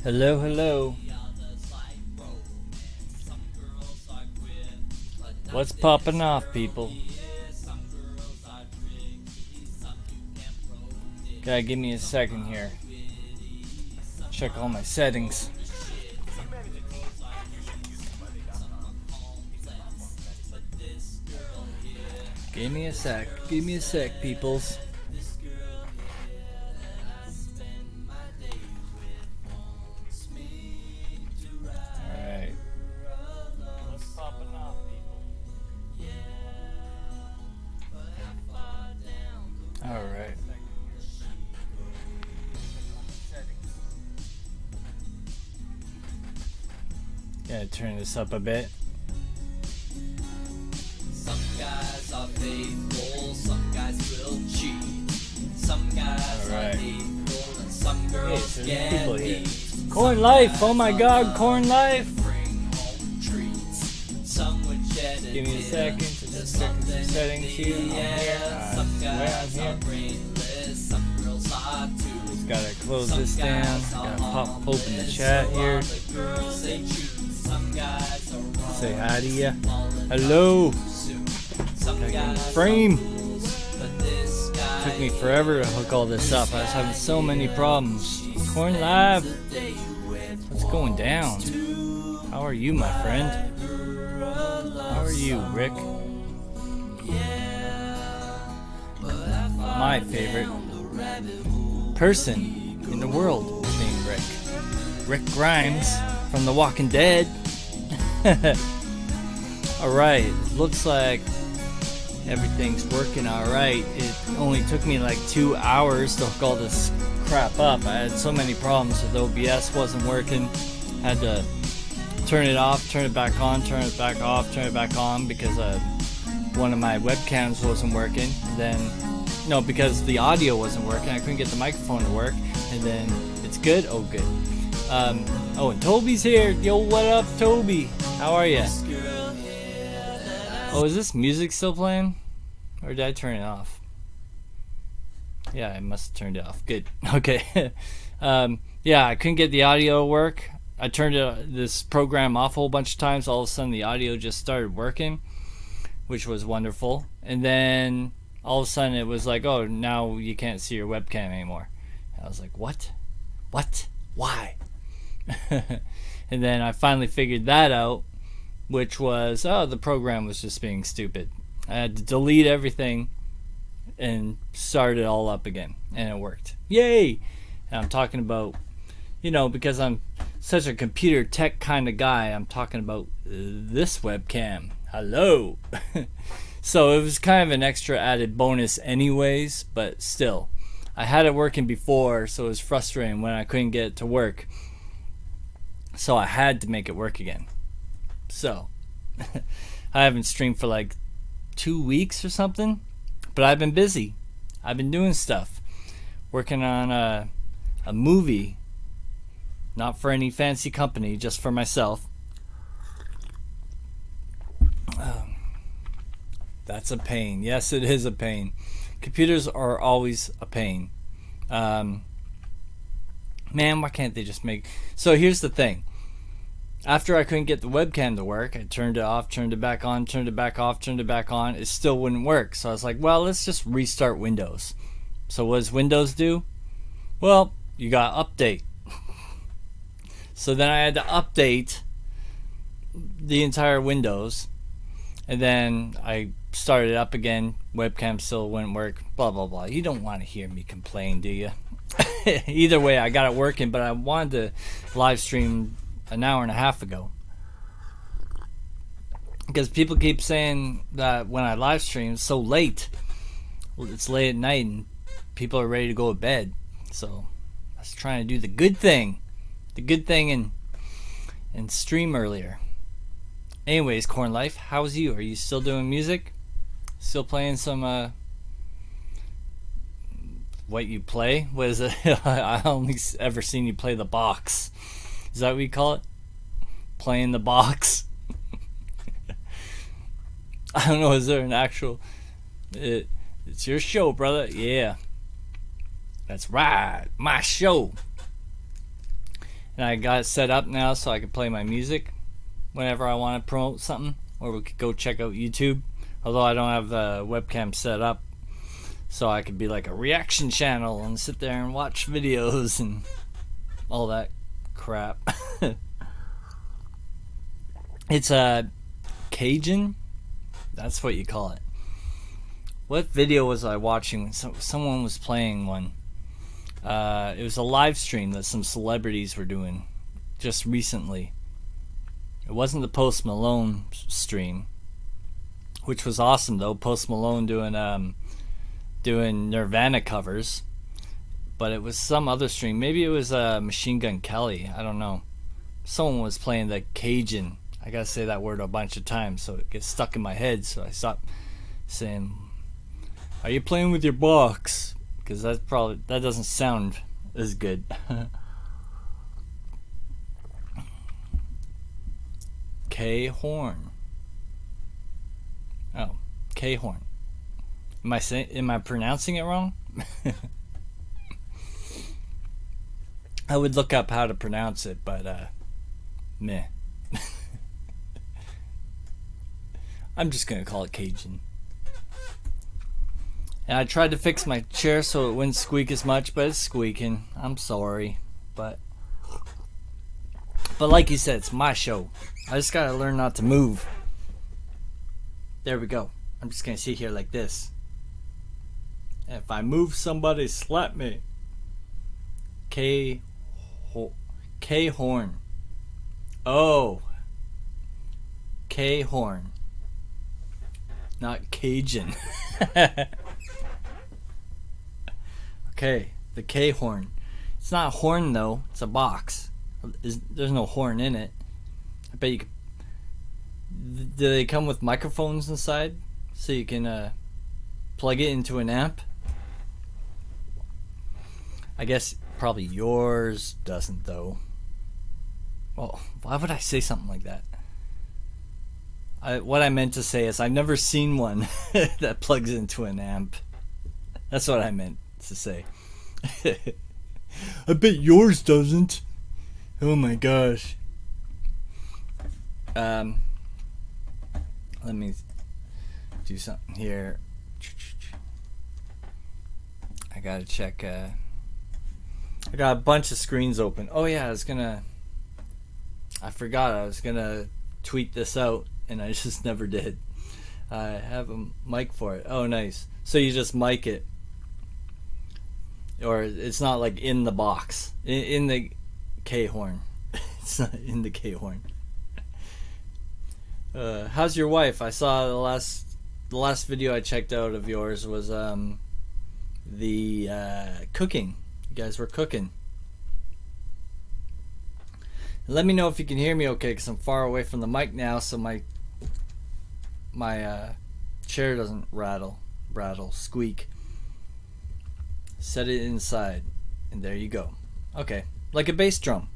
Hello, hello. What's popping off, people? Gotta give me a second here. Check all my settings. Give me a sec, peoples. Alright. What's popping off, people? Alright. Gotta turn this up a bit. Some guys are faithful, some guys will cheat. Some guys are faithful and some girls get beat. Corn Life! Oh my god, Corn Life! Bring home treats. Some would shed a Give me a second to just check the settings here. I'm here. Some guys I'm are here. brainless, some girls are too. Just gotta close this down. Gotta pop open the chat here. The girls they choose. Some guys are Say hi to ya. Hello! Frame! Took me forever to hook all this up. I was having so many problems. Corn Live! What's going down? How are you, my friend? How are you, Rick? My favorite person in the world is named Rick. Rick Grimes from The Walking Dead. Alright, looks like everything's working alright. It only took me like 2 hours to hook all this crap up. I had so many problems with OBS, wasn't working. Had to turn it off, turn it back on, turn it back off, turn it back on because one of my webcams wasn't working. No, because the audio wasn't working. I couldn't get the microphone to work. And then it's good? Oh, good. Oh, and Toby's here. Yo, what up, Toby? How are ya? Oh, is this music still playing? Or did I turn it off? Yeah, I must have turned it off. Good. Okay. Yeah, I couldn't get the audio to work. I turned this program off a whole bunch of times. All of a sudden, the audio just started working, which was wonderful. And then all of a sudden, it was like, oh, now you can't see your webcam anymore. And I was like, what? What? Why? And then I finally figured that out, which was, oh, the program was just being stupid. I had to delete everything and start it all up again, and it worked. Yay! And I'm talking about, because I'm such a computer tech kind of guy, I'm talking about this webcam. Hello! So it was kind of an extra added bonus anyways, but still. I had it working before, so it was frustrating when I couldn't get it to work. So I had to make it work again. So, I haven't streamed for like 2 weeks or something, but I've been busy. I've been doing stuff. Working on a movie, not for any fancy company, just for myself. That's a pain. Yes, it is a pain. Computers are always a pain. Man, why can't they just make... So here's the thing. After I couldn't get the webcam to work, I turned it off, turned it back on, turned it back off, turned it back on. It still wouldn't work. So I was like, well, let's just restart Windows. So what does Windows do? Well, you got update. So then I had to update the entire Windows. And then I started it up again. Webcam still wouldn't work. Blah, blah, blah. You don't want to hear me complain, do you? Either way, I got it working, but I wanted to live stream an hour and a half ago. Because people keep saying that when I live stream, it's so late. Well, it's late at night and people are ready to go to bed. So I was trying to do the good thing. The good thing and stream earlier. Anyways, Corn Life, how's you? Are you still doing music? Still playing some what you play? What is it? I only ever seen you play the box. Is that what you call it? Playing the box? I don't know, is there an actual... It's your show, brother. Yeah. That's right. My show. And I got it set up now so I can play my music whenever I want to promote something, or we could go check out YouTube. Although I don't have the webcam set up, so I could be like a reaction channel and sit there and watch videos and all that crap. It's a Cajun. That's what you call it. What video was I watching when someone was playing one? It was a live stream that some celebrities were doing just recently. It wasn't the Post Malone stream, which was awesome though. Post Malone doing Nirvana covers, but it was some other stream. Maybe it was Machine Gun Kelly. I don't know. Someone was playing the Cajun. I gotta say that word a bunch of times so it gets stuck in my head. So I stopped saying, "Are you playing with your box?" Because that doesn't sound as good. K Horn. Oh, K Horn. Am I pronouncing it wrong? I would look up how to pronounce it, but meh. I'm just gonna call it Cajun. And I tried to fix my chair so it wouldn't squeak as much, but it's squeaking. I'm sorry, but like you said, it's my show. I just gotta learn not to move. There we go. I'm just gonna sit here like this. And if I move, somebody slap me. K Horn. Oh. K Horn. Not Cajun. Okay, the K Horn. It's not a horn though, it's a box. There's no horn in it. I bet you could. Do they come with microphones inside so you can plug it into an amp? I guess probably yours doesn't though. Well, why would I say something like that? What I meant to say is I've never seen one that plugs into an amp. That's what I meant to say. I bet yours doesn't. Oh my gosh. Let me do something here. I gotta check. I got a bunch of screens open. Oh yeah, I forgot I was gonna tweet this out, and I just never did. I have a mic for it. Oh, nice. So you just mic it, or it's not like in the box, in the K Horn. It's not in the K Horn. How's your wife? I saw the last video I checked out of yours was the cooking. You guys were cooking. Let me know if you can hear me okay, because I'm far away from the mic now, so my chair doesn't rattle, squeak. Set it inside, and there you go. Okay, like a bass drum.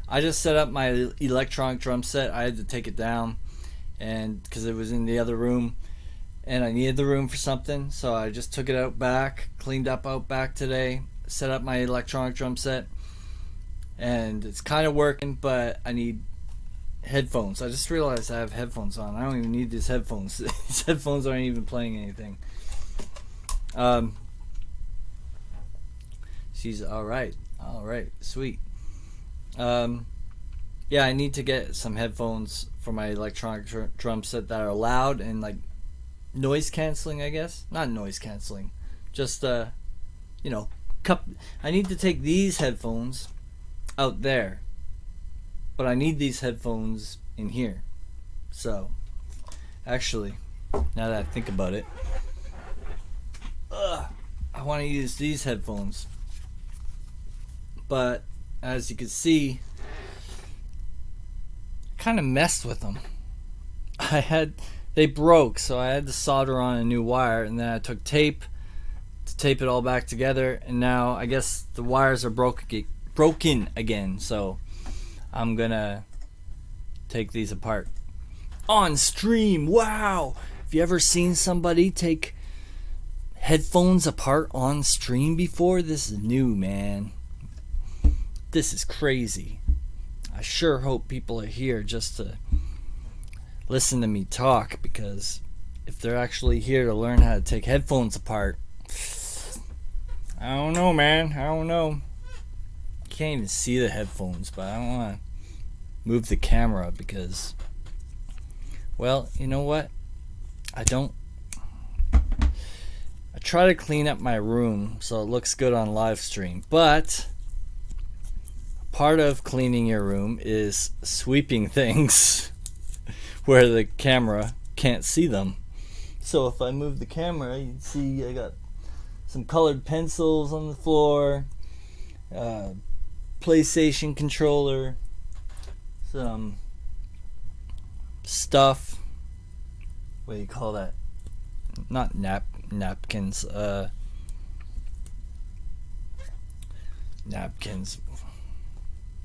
I just set up my electronic drum set. I had to take it down, and because it was in the other room, and I needed the room for something, so I just took it out back, cleaned up out back today, set up my electronic drum set, and it's kind of working, but I need headphones. I just realized I have headphones on. I don't even need these headphones. These headphones aren't even playing anything. She's alright, sweet. Yeah, I need to get some headphones for my electronic drum set that are loud and like noise canceling, I guess. Not noise canceling, just I need to take these headphones out there, but I need these headphones in here. So actually, now that I think about it, I want to use these headphones, but as you can see, I kind of messed with them. They broke, so I had to solder on a new wire, and then I took tape to tape it all back together, and now I guess the wires are broken again, so I'm gonna take these apart on stream. Wow, have you ever seen somebody take headphones apart on stream before? This is new, man. This is crazy. I sure hope people are here just to listen to me talk, because if they're actually here to learn how to take headphones apart, I don't know, man. I don't know. You can't even see the headphones, but I don't want to move the camera because, well, you know what? I try to clean up my room so it looks good on live stream, but part of cleaning your room is sweeping things where the camera can't see them. So if I move the camera, you'd see I got some colored pencils on the floor, PlayStation controller, some stuff. What do you call that? Not napkins. Napkins.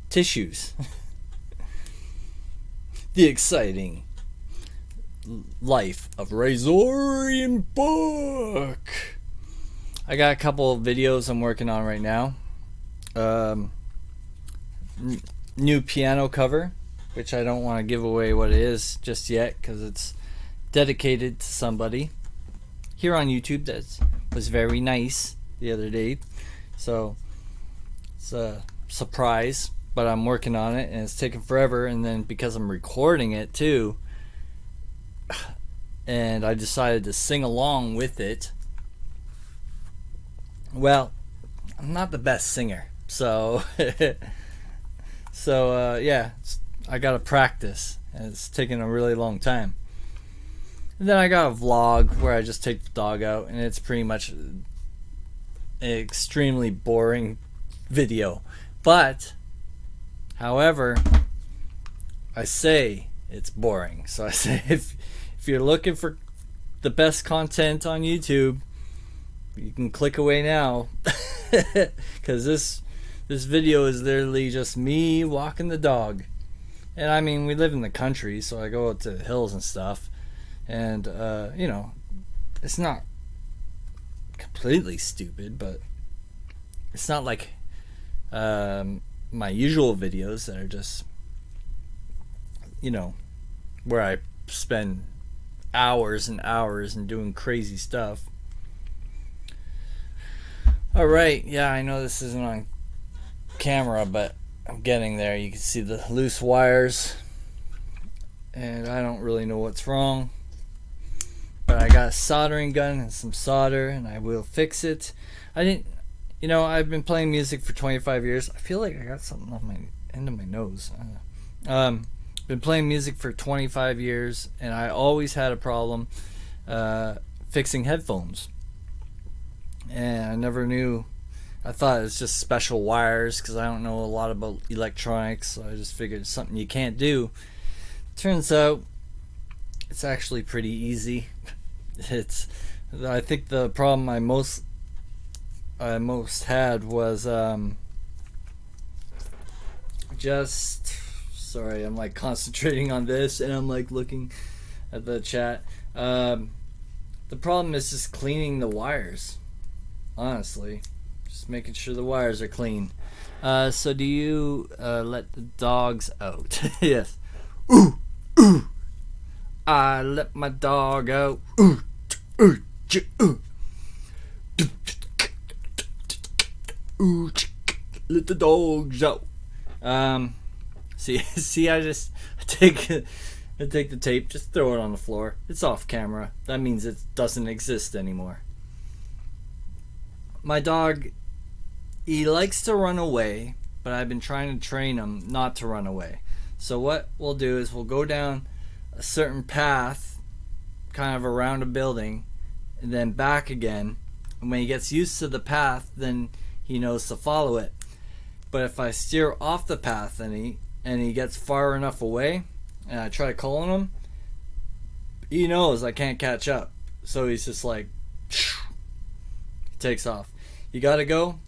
Tissues. The exciting life of Razorian Book. I got a couple of videos I'm working on right now. New piano cover, which I don't want to give away what it is just yet because it's dedicated to somebody here on YouTube that was very nice the other day. So it's a surprise, but I'm working on it and it's taking forever. And then because I'm recording it too, and I decided to sing along with it. Well, I'm not the best singer, so yeah, I gotta practice, and it's taking a really long time. And then I got a vlog where I just take the dog out, and it's pretty much an extremely boring video. But, however, I say it's boring. So I say if you're looking for the best content on YouTube, you can click away now, because this video is literally just me walking the dog. And I mean, we live in the country, so I go out to the hills and stuff, and you know, it's not completely stupid, but it's not like my usual videos that are just, you know, where I spend hours and hours and doing crazy stuff. Alright, yeah, I know this isn't on camera, but I'm getting there. You can see the loose wires, and I don't really know what's wrong, but I got a soldering gun and some solder, and I will fix it. I've been playing music for 25 years. I feel like I got something on my end of my nose. Been playing music for 25 years, and I always had a problem fixing headphones. And I never knew. I thought it was just special wires because I don't know a lot about electronics, so I just figured it's something you can't do. Turns out it's actually pretty easy. I think the problem I most had was sorry, I'm like concentrating on this and I'm like looking at the chat. The problem is just cleaning the wires. Honestly, just making sure the wires are clean. So do you let the dogs out? Yes. Ooh, ooh. I let my dog out. Ooh, ooh, ooh. Ooh, let the dogs out. See, I take the tape, just throw it on the floor. It's off camera. That means it doesn't exist anymore. My dog, he likes to run away, but I've been trying to train him not to run away. So what we'll do is we'll go down a certain path, kind of around a building, and then back again. And when he gets used to the path, then he knows to follow it. But if I steer off the path and he gets far enough away, and I try calling him, he knows I can't catch up. So he's just like, he takes off. You gotta go?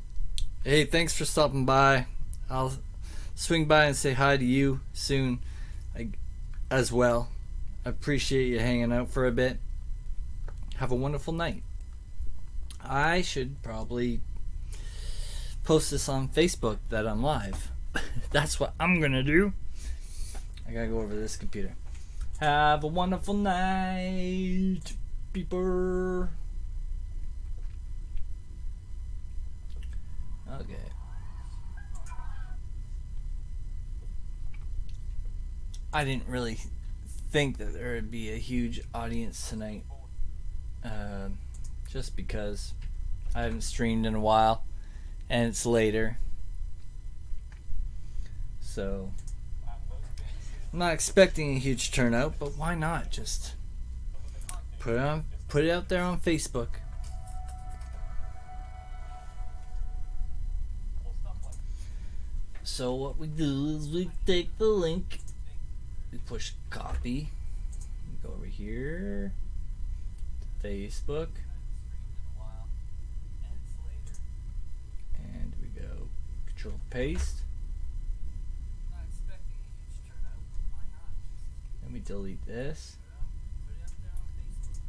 Hey, thanks for stopping by. I'll swing by and say hi to you soon as well. I appreciate you hanging out for a bit. Have a wonderful night. I should probably post this on Facebook that I'm live. That's what I'm gonna do. I gotta go over to this computer. Have a wonderful night, people. Okay. I didn't really think that there would be a huge audience tonight. Just because I haven't streamed in a while and it's later. So I'm not expecting a huge turnout, but why not just put it out there on Facebook. So what we do is we take the link, we push copy, we go over here to Facebook, and we go control paste, and we delete this,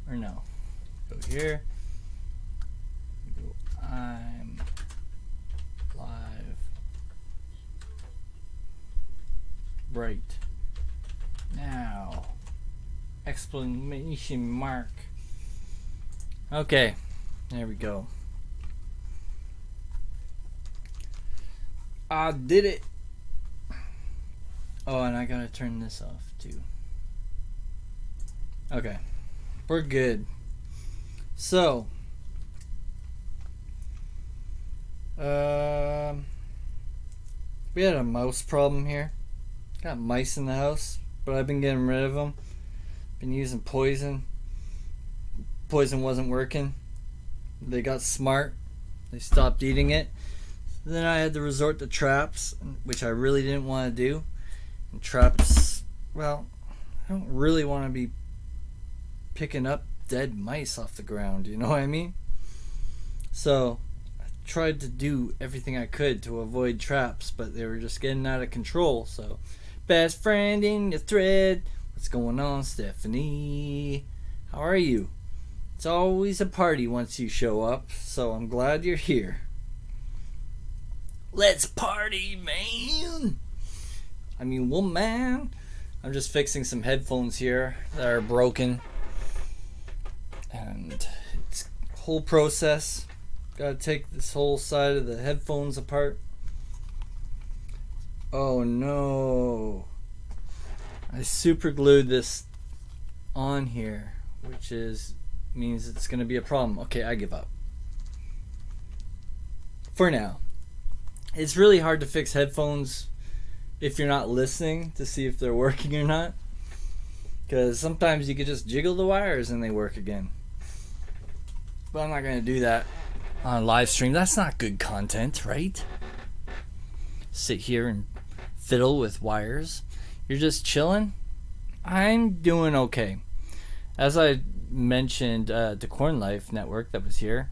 or no, go here, we go I'm live right now, exclamation mark. Okay, there we go. I did it. Oh, and I gotta turn this off too. Okay, we're good. So we had a mouse problem here. Got mice in the house, but I've been getting rid of them. Been using poison. Poison wasn't working. They got smart. They stopped eating it. Then I had to resort to traps, which I really didn't want to do. And traps, well, I don't really want to be picking up dead mice off the ground, you know what I mean? So I tried to do everything I could to avoid traps, but they were just getting out of control. So best friend in your thread, what's going on, Stephanie? How are you? It's always a party once you show up, so I'm glad you're here. Let's party, man! I mean, woman. I'm just fixing some headphones here that are broken. And it's a whole process. Gotta take this whole side of the headphones apart. Oh no. I super glued this on here, which means it's gonna be a problem. Okay, I give up. For now. It's really hard to fix headphones if you're not listening to see if they're working or not. Because sometimes you could just jiggle the wires and they work again. But I'm not gonna do that on a live stream. That's not good content, right? Sit here and fiddle with wires. You're just chilling. I'm doing okay. As I mentioned, the Corn Life Network that was here,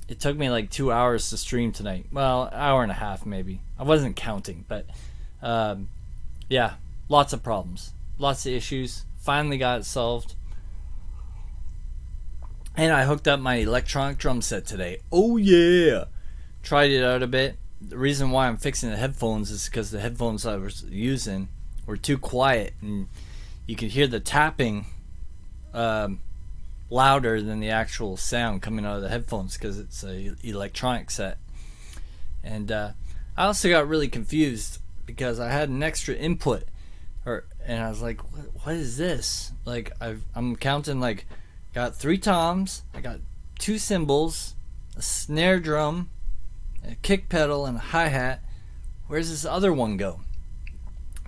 it took me like 2 hours to stream tonight. Well, an hour and a half maybe. I wasn't counting, but yeah, lots of problems, lots of issues. Finally got it solved. And I hooked up my electronic drum set today. Oh yeah! Tried it out a bit. The reason why I'm fixing the headphones is because the headphones I was using were too quiet, and you could hear the tapping louder than the actual sound coming out of the headphones because it's a electronic set. And I also got really confused because I had an extra input, and I was like, what is this? Like I'm counting, like, got 3 toms, I got 2 cymbals, a snare drum, a kick pedal, and a hi-hat. Where's this other one go?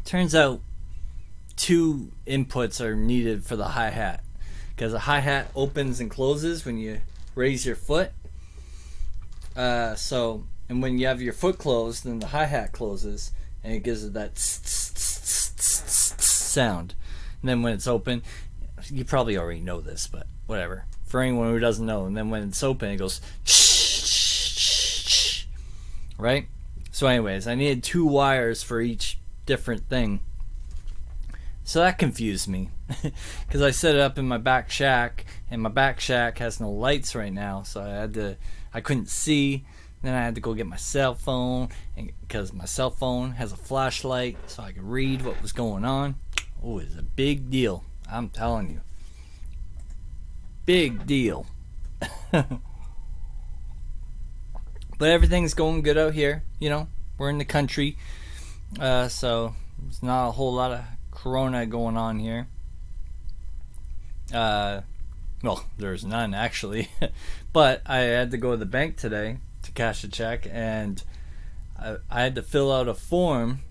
Turns out 2 inputs are needed for the hi-hat, because a hi-hat opens and closes when you raise your foot. And when you have your foot closed, then the hi-hat closes, and it gives it that sound. And then when it's open, you probably already know this, but whatever. For anyone who doesn't know, and then when it's open, it goes right? So anyways, I needed 2 wires for each different thing. So that confused me because I set it up in my back shack, and my back shack has no lights right now, so I couldn't see. Then I had to go get my cell phone, and because my cell phone has a flashlight, so I could read what was going on. Oh, it's a big deal. I'm telling you. Big deal. But everything's going good out here. You know, we're in the country. So there's not a whole lot of corona going on here. Well, there's none actually. But I had to go to the bank today to cash a check, and I had to fill out a form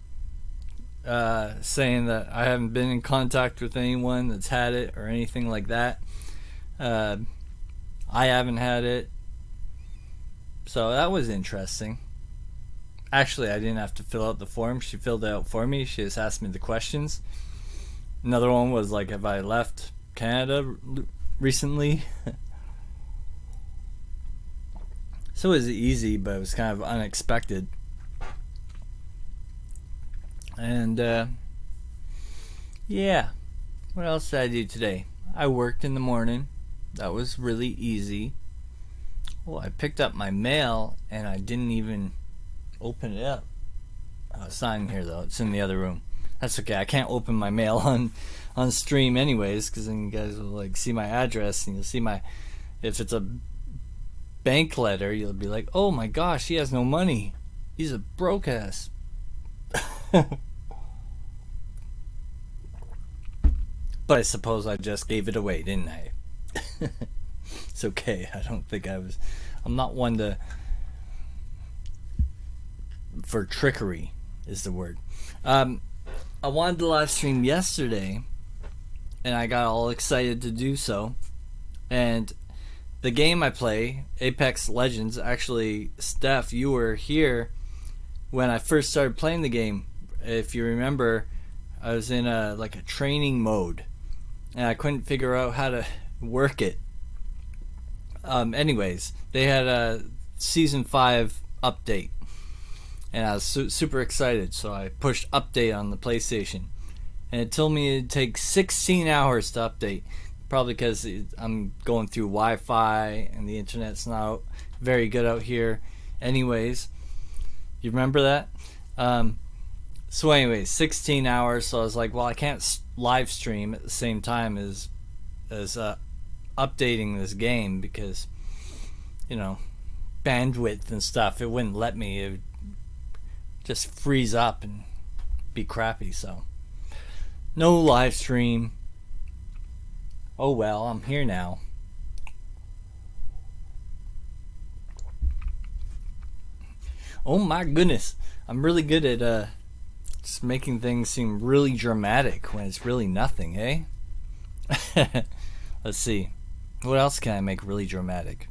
saying that I haven't been in contact with anyone that's had it or anything like that. I haven't had it. So that was interesting. Actually, I didn't have to fill out the form. She filled it out for me. She just asked me the questions. Another one was like, have I left Canada recently? So it was easy, but it was kind of unexpected. And yeah, what else did I do today? I worked in the morning. That was really easy. Oh, I picked up my mail and I didn't even open it up. Oh, it's not in here though. It's in the other room. That's okay. I can't open my mail on stream anyways, because then you guys will like see my address and you'll see my, if it's a bank letter, you'll be like, oh my gosh, he has no money. He's a broke ass. But I suppose I just gave it away, didn't I? It's okay. I don't think I'm not one to, for trickery is the word. I wanted to live stream yesterday, and I got all excited to do so. And the game I play, Apex Legends, actually, Steph, you were here when I first started playing the game. If you remember, I was in a training mode, and I couldn't figure out how to work it. Anyways, they had a season 5 update, and I was super excited, so I pushed update on the PlayStation, and it told me it'd take 16 hours to update, probably because I'm going through Wi-Fi and the internet's not very good out here. Anyways, you remember that? So anyways, 16 hours, so I was like, well, I can't live stream at the same time as updating this game, because, you know, bandwidth and stuff, it wouldn't let me. It would just freeze up and be crappy. So no live stream. Oh well, I'm here now. Oh my goodness, I'm really good at just making things seem really dramatic when it's really nothing, eh? Let's see. What else can I make really dramatic?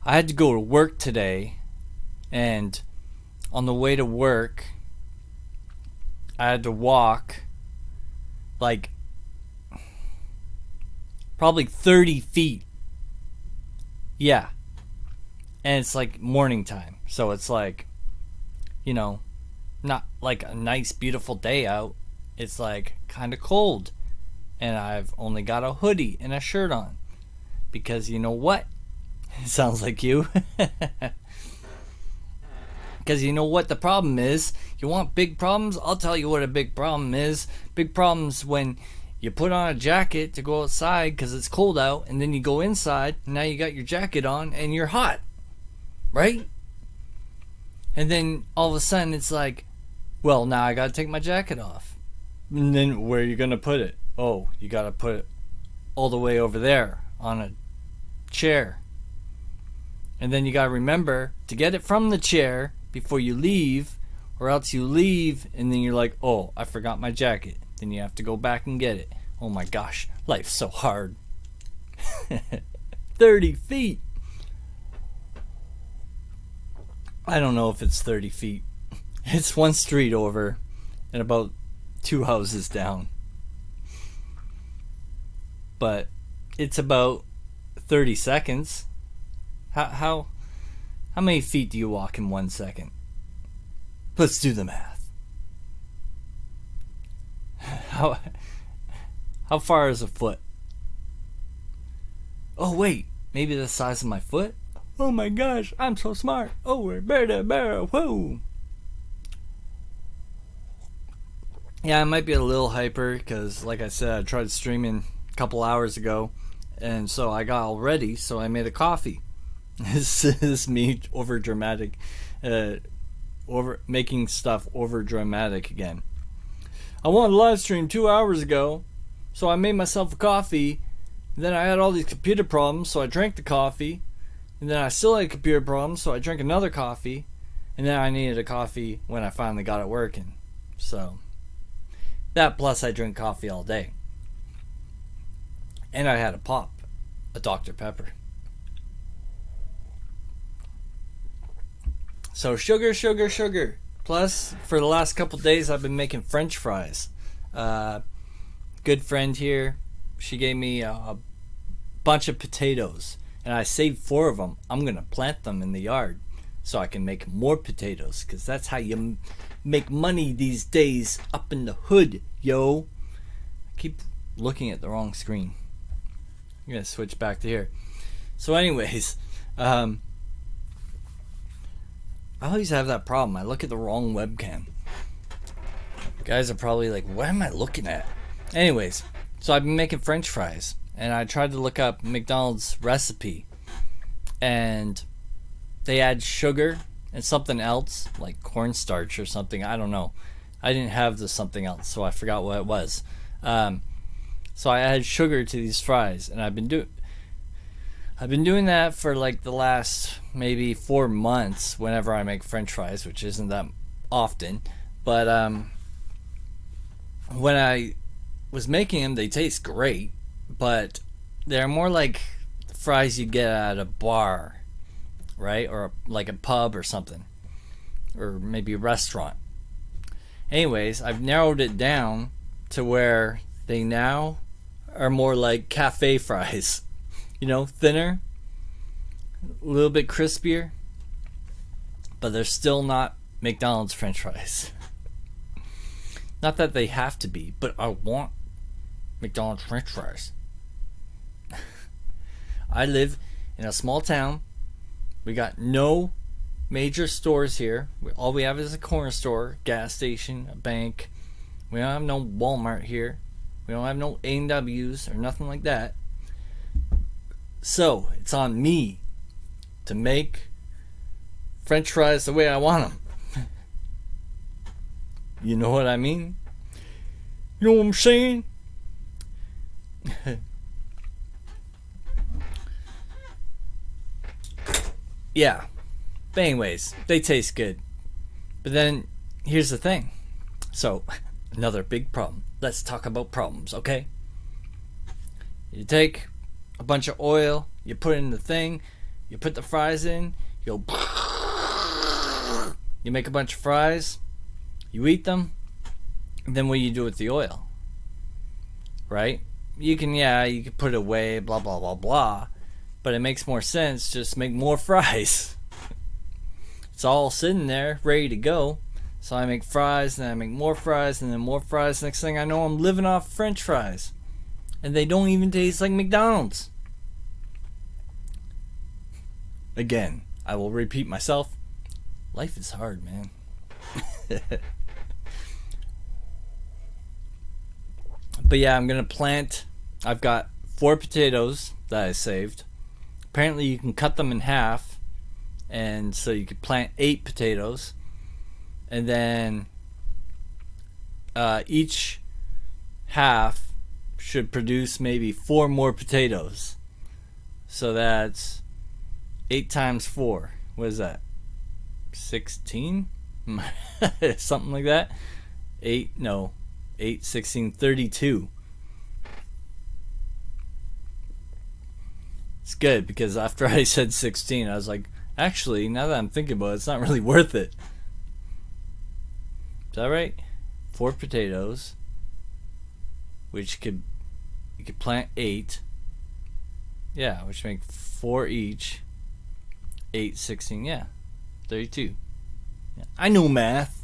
I had to go to work today, and on the way to work, I had to walk like probably 30 feet. Yeah. And it's like morning time. So it's like, you know, not like a nice, beautiful day out. It's like kind of cold. And I've only got a hoodie and a shirt on. Because you know what? It sounds like you. Because you know what the problem is? You want big problems? I'll tell you what a big problem is. Big problems when you put on a jacket to go outside because it's cold out, and then you go inside, and now you got your jacket on, and you're hot. Right? And then all of a sudden it's like, well, now I got to take my jacket off. And then where are you going to put it? Oh, you got to put it all the way over there on a chair. And then you got to remember to get it from the chair before you leave, or else you leave and then you're like, oh, I forgot my jacket. Then you have to go back and get it. Oh my gosh, life's so hard. 30 feet. I don't know if it's 30 feet. It's one street over and about 2 houses down. But it's about 30 seconds. How many feet do you walk in 1 second? Let's do the math. How far is a foot? Oh wait, maybe the size of my foot? Oh my gosh, I'm so smart. Oh, we're better, whoa. Yeah, I might be a little hyper because, like I said, I tried streaming a couple hours ago, and so I got all ready, so I made a coffee. This is me over dramatic, over making stuff over dramatic again. I wanted to live stream 2 hours ago, so I made myself a coffee. Then I had all these computer problems, so I drank the coffee. And then I still had computer problems, so I drank another coffee. And then I needed a coffee when I finally got it working. So, that plus I drink coffee all day. And I had a pop, a Dr. Pepper. So sugar, sugar, sugar. Plus, for the last couple days, I've been making French fries. Good friend here, she gave me a bunch of potatoes, and I saved 4 of them. I'm gonna plant them in the yard so I can make more potatoes, because that's how you make money these days up in the hood, yo. I keep looking at the wrong screen. I'm gonna switch back to here. So anyways, I always have that problem. I look at the wrong webcam. Guys are probably like, what am I looking at? Anyways, so I've been making French fries, and I tried to look up McDonald's recipe, and they add sugar and something else, like cornstarch or something. I don't know. I didn't have the something else, so I forgot what it was. So I added sugar to these fries, and I've been doing that for like the last maybe 4 months whenever I make French fries, which isn't that often. But when I was making them, they taste great, but they're more like fries you get at a bar, right? Or like a pub or something, or maybe a restaurant. Anyways, I've narrowed it down to where they now are more like cafe fries. You know, thinner, a little bit crispier, but they're still not McDonald's French fries. Not that they have to be, but I want McDonald's French fries. I live in a small town. We got no major stores here. All we have is a corner store, gas station, a bank. We don't have no Walmart here. We don't have no A&W's or nothing like that. So, it's on me to make French fries the way I want them. You know what I mean? You know what I'm saying? Yeah. But anyways, they taste good. But then, here's the thing. So, another big problem. Let's talk about problems, okay? You take a bunch of oil, you put it in the thing, you put the fries in, you make a bunch of fries, you eat them, and then what do you do with the oil? Right? You can put it away, blah, blah, blah, blah, but it makes more sense just make more fries. It's all sitting there, ready to go. So I make fries, and then I make more fries, and then more fries. Next thing I know, I'm living off French fries. And they don't even taste like McDonald's. Again, I will repeat myself. Life is hard, man. But yeah, I'm going to plant. I've got 4 potatoes that I saved. Apparently you can cut them in half. And so you could plant 8 potatoes. And then each half should produce maybe 4 more potatoes. So that's 8 times 4. What is that? 16? Something like that. 8, 16, 32. It's good because after I said 16, I was like, actually, now that I'm thinking about it, it's not really worth it. Is that right? 4 potatoes, which you could plant 8. Yeah, which make 4 each. 8, 16, yeah. 32. Yeah. I know math.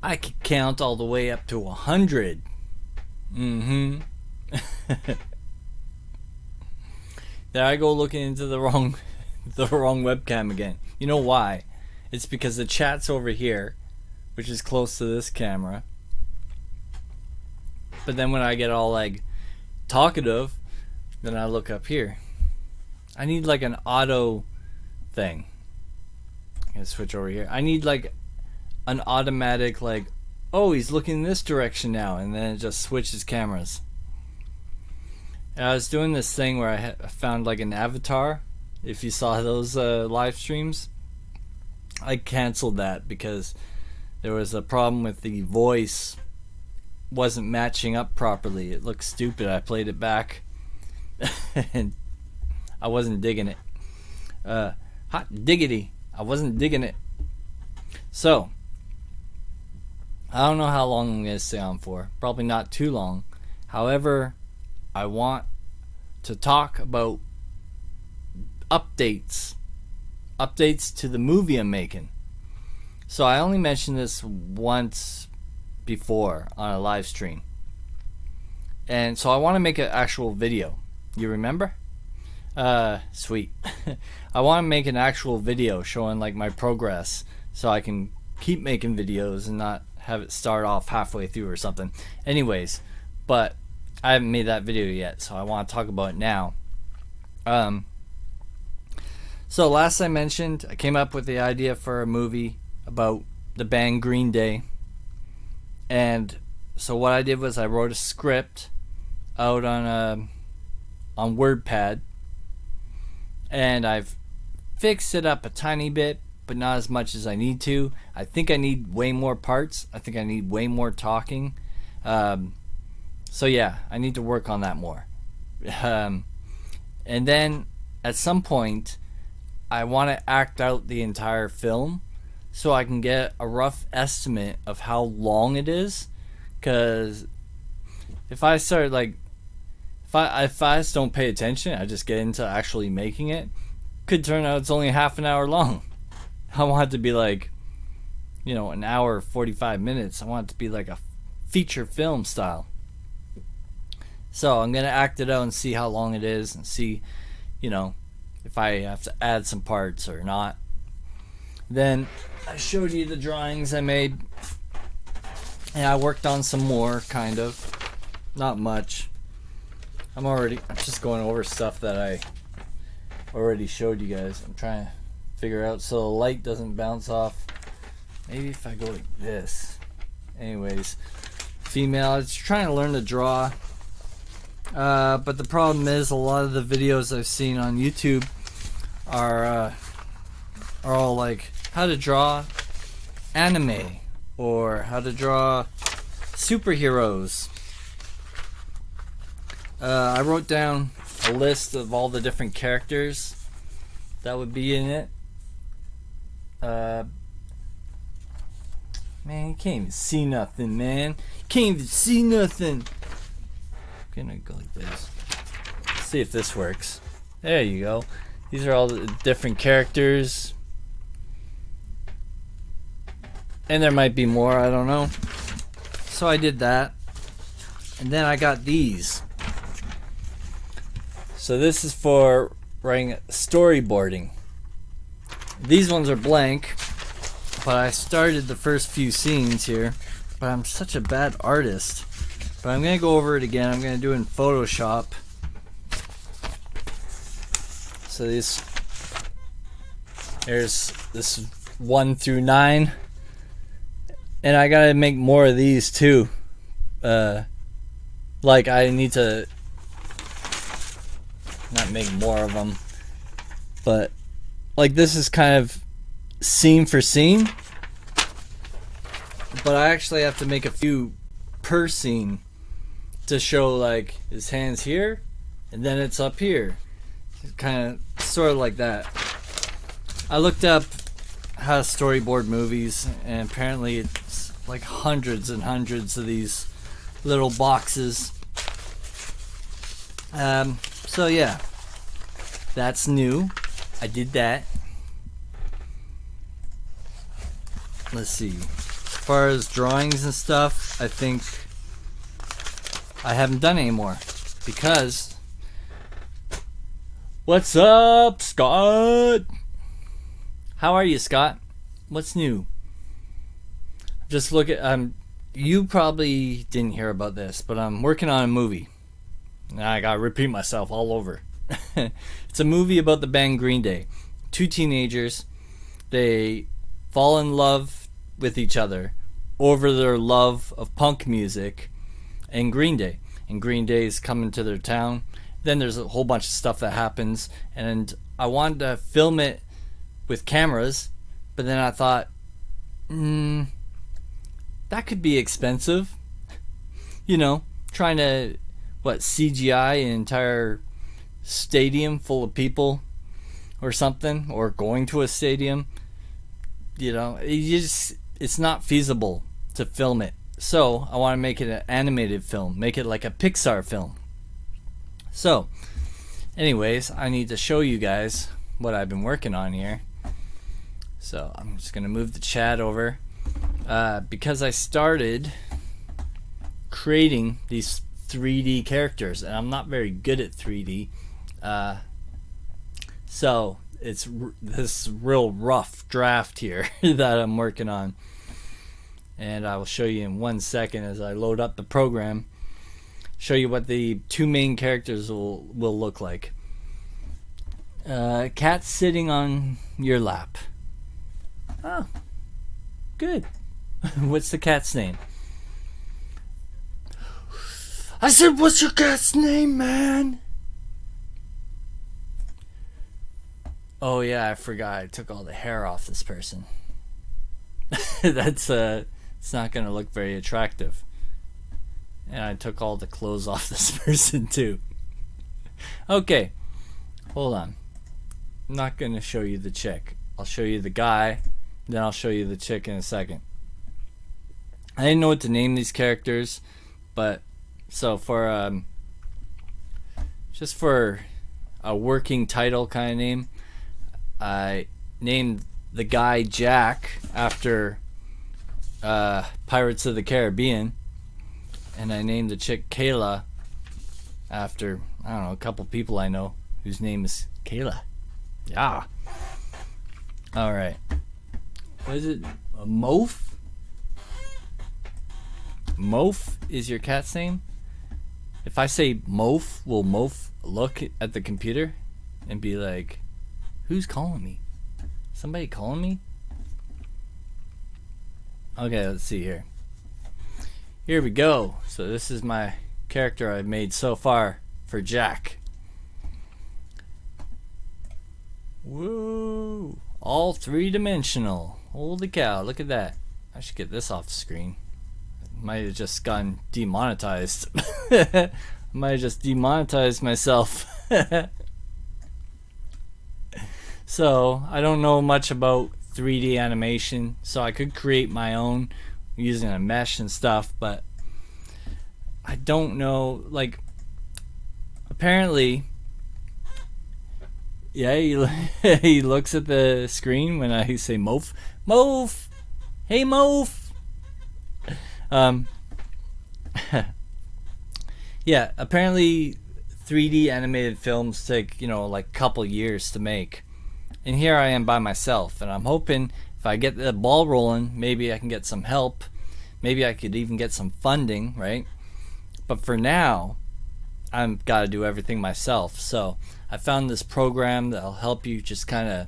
I could count all the way up to 100. Mm-hmm. There I go looking into the wrong webcam again. You know why? It's because the chat's over here, which is close to this camera. But then when I get all like talkative, then I look up here. I need like an auto thing. I'm gonna switch over here. I need like an automatic like, oh, he's looking this direction now, and then it just switches cameras. And I was doing this thing where I found like an avatar. If you saw those live streams, I canceled that because there was a problem with the voice wasn't matching up properly. It looked stupid. I played it back and I wasn't digging it. Hot diggity. I wasn't digging it. So, I don't know how long I'm going to stay on for. Probably not too long. However, I want to talk about updates to the movie I'm making. So I only mentioned this once before on a live stream, and so I want to make an actual video. You remember? Sweet. I want to make an actual video showing like my progress, so I can keep making videos and not have it start off halfway through or something. Anyways, but I haven't made that video yet, so I want to talk about it now. So last I mentioned, I came up with the idea for a movie about the band Green Day. And so what I did was I wrote a script out on WordPad, and I've fixed it up a tiny bit, but not as much as I need to. I think I need way more parts. I think I need way more talking. So yeah, I need to work on that more. And then at some point, I want to act out the entire film so I can get a rough estimate of how long it is. Because if I start like, if I just don't pay attention, I just get into actually making it, could turn out it's only half an hour long. I want it to be like, you know, an hour 45 minutes. I want it to be like a feature film style. So I'm gonna act it out and see how long it is, and see, you know, if I have to add some parts or not. Then I showed you the drawings I made, and I worked on some more, kind of, not much. I'm just going over stuff that I already showed you guys. I'm trying to figure out so the light doesn't bounce off. Maybe if I go like this. Anyways, female, it's trying to learn to draw. But the problem is a lot of the videos I've seen on YouTube are all like how to draw anime or how to draw superheroes. I wrote down a list of all the different characters that would be in it. Man, you can't even see nothing, man. You can't even see nothing. I'm gonna go like this. Let's see if this works. There you go. These are all the different characters. And there might be more, I don't know. So I did that. And then I got these. So this is for writing storyboarding. These ones are blank, but I started the first few scenes here. But I'm such a bad artist. But I'm going to go over it again. I'm going to do it in Photoshop. So there's this 1 through 9. And I got to make more of these too. Like I need to not make more of them. But like this is kind of scene for scene. But I actually have to make a few per scene to show like his hands here and then it's up here. Kind of sort of like that. I looked up how to storyboard movies, and apparently it's like hundreds and hundreds of these little boxes. So yeah, that's new. I did that. Let's see. As far as drawings and stuff, I think I haven't done anymore because. What's up, Scott? How are you, Scott? What's new? Just look at you probably didn't hear about this, but I'm working on a movie. I gotta repeat myself all over. It's a movie about the band Green Day. 2 teenagers, they fall in love with each other over their love of punk music and Green Day. And Green Day is coming to their town. Then there's a whole bunch of stuff that happens, and I wanted to film it with cameras, but then I thought, that could be expensive. You know, trying to CGI an entire stadium full of people or something, or going to a stadium. You know, it's not feasible to film it. So I want to make it an animated film, make it like a Pixar film. So, anyways, I need to show you guys what I've been working on here. So I'm just gonna move the chat over because I started creating these 3D characters, and I'm not very good at 3D. So it's this real rough draft here that I'm working on, and I will show you in 1 second as I load up the program. Show you what the 2 main characters will look like. Cat sitting on your lap. Oh, good. What's the cat's name? I said, what's your cat's name, man? Oh yeah, I forgot. I took all the hair off this person. That's it's not gonna look very attractive. And I took all the clothes off this person too. Okay, hold on. I'm not gonna show you the chick. I'll show you the guy, then I'll show you the chick in a second. I didn't know what to name these characters, but so for just for a working title kind of name, I named the guy Jack after Pirates of the Caribbean. And I named the chick Kayla after, I don't know, a couple people I know whose name is Kayla. Yeah. Alright. What is it? A Moaf? Moaf is your cat's name? If I say Moaf, will Moaf look at the computer and be like, who's calling me? Somebody calling me? Okay, let's see here. Here we go. So this is my character I've made so far for Jack. Woo! All 3-dimensional. Holy cow, look at that. I should get this off the screen. Might have just gotten demonetized. Might have just demonetized myself. So, I don't know much about 3D animation, so I could create my own using a mesh and stuff, but I don't know, like, apparently, yeah, he looks at the screen when I say Moaf. Moaf! Hey, Moaf! Yeah, apparently 3D animated films take, like a couple years to make. And here I am by myself, and I'm hoping if I get the ball rolling, maybe I can get some help. Maybe I could even get some funding, right? But for now, I've got to do everything myself. So I found this program that'll help you just kind of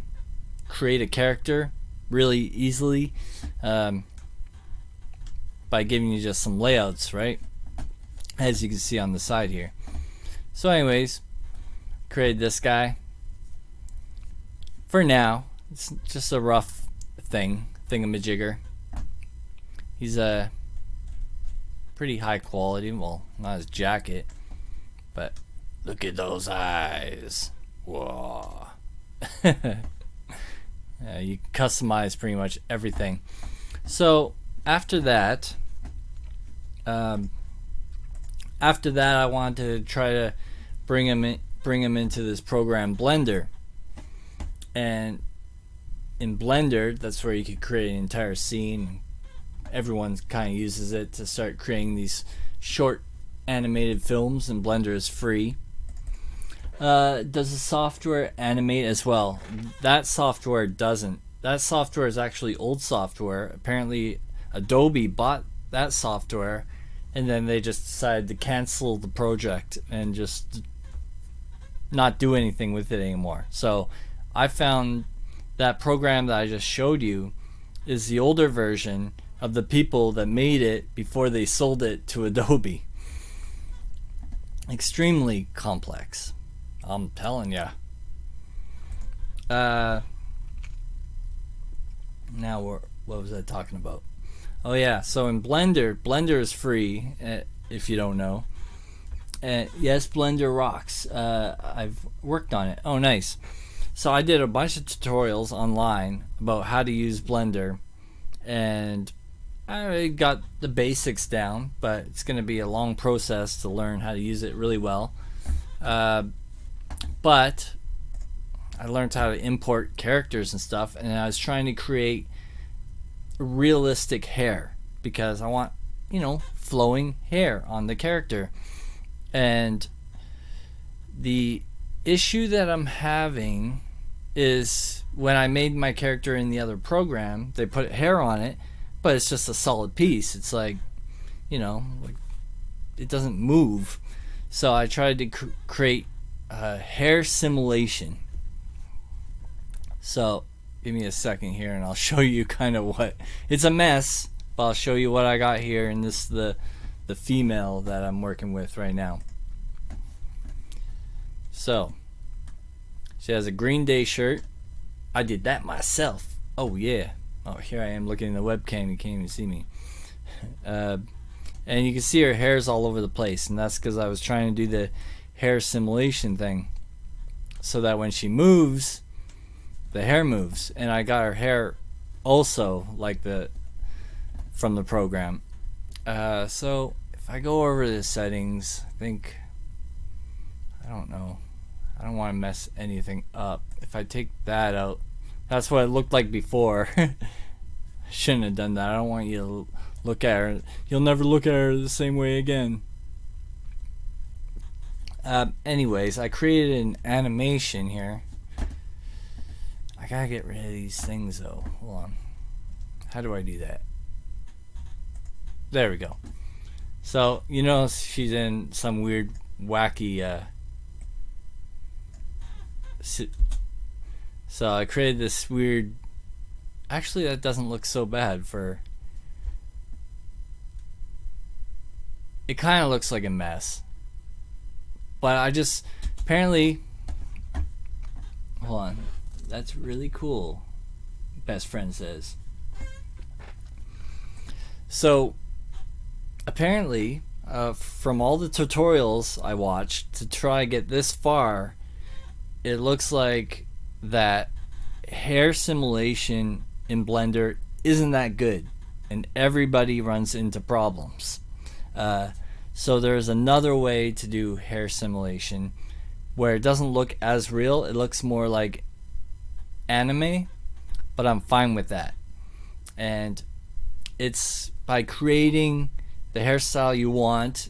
create a character really easily by giving you just some layouts, right? As you can see on the side here. So anyways, created this guy. For now, it's just a rough thingamajigger. He's a pretty high quality, well, not his jacket, but look at those eyes. Whoa. Yeah, you can customize pretty much everything. So after that, I wanted to try to bring him into this program Blender. And in Blender, that's where you could create an entire scene. Everyone kind of uses it to start creating these short animated films, and Blender is free. Does the software animate as well? That software doesn't. That software is actually old software. Apparently, Adobe bought that software, and then they just decided to cancel the project and just not do anything with it anymore. So I found that program that I just showed you is the older version of the people that made it before they sold it to Adobe. Extremely complex, I'm telling ya. Now what was I talking about? Oh yeah, so in Blender is free, if you don't know. Yes, Blender rocks. I've worked on it. Oh, nice. So I did a bunch of tutorials online about how to use Blender, and I got the basics down, but it's going to be a long process to learn how to use it really well. But I learned how to import characters and stuff, and I was trying to create realistic hair because I want, flowing hair on the character. And the issue that I'm having is when I made my character in the other program, they put hair on it, but it's just a solid piece. It's like, like it doesn't move. So I tried to create a hair simulation. So give me a second here and I'll show you kind of what it's a mess, but I'll show you what I got here. And this is the female that I'm working with right now. So she has a Green Day shirt. I did that myself. Oh yeah. Oh, here I am looking in the webcam. You can't even see me. And you can see her hair's all over the place, and that's because I was trying to do the hair simulation thing, so that when she moves, the hair moves. And I got her hair also like from the program. So if I go over the settings, I don't know. I don't want to mess anything up. If I take that out, that's what it looked like before. Shouldn't have done that. I don't want you to look at her. You'll never look at her the same way again. Anyways, I created an animation here. I gotta get rid of these things though. Hold on. How do I do that? There we go. So, she's in some weird, wacky... So I created this weird... Actually, that doesn't look so bad for... It kind of looks like a mess. But I just... Apparently... Hold on. That's really cool. Best friend says. So... Apparently, from all the tutorials I watched to try to get this far, it looks like that hair simulation in Blender isn't that good, and everybody runs into problems. So there's another way to do hair simulation where it doesn't look as real. It looks more like anime, but I'm fine with that. And it's by creating the hairstyle you want,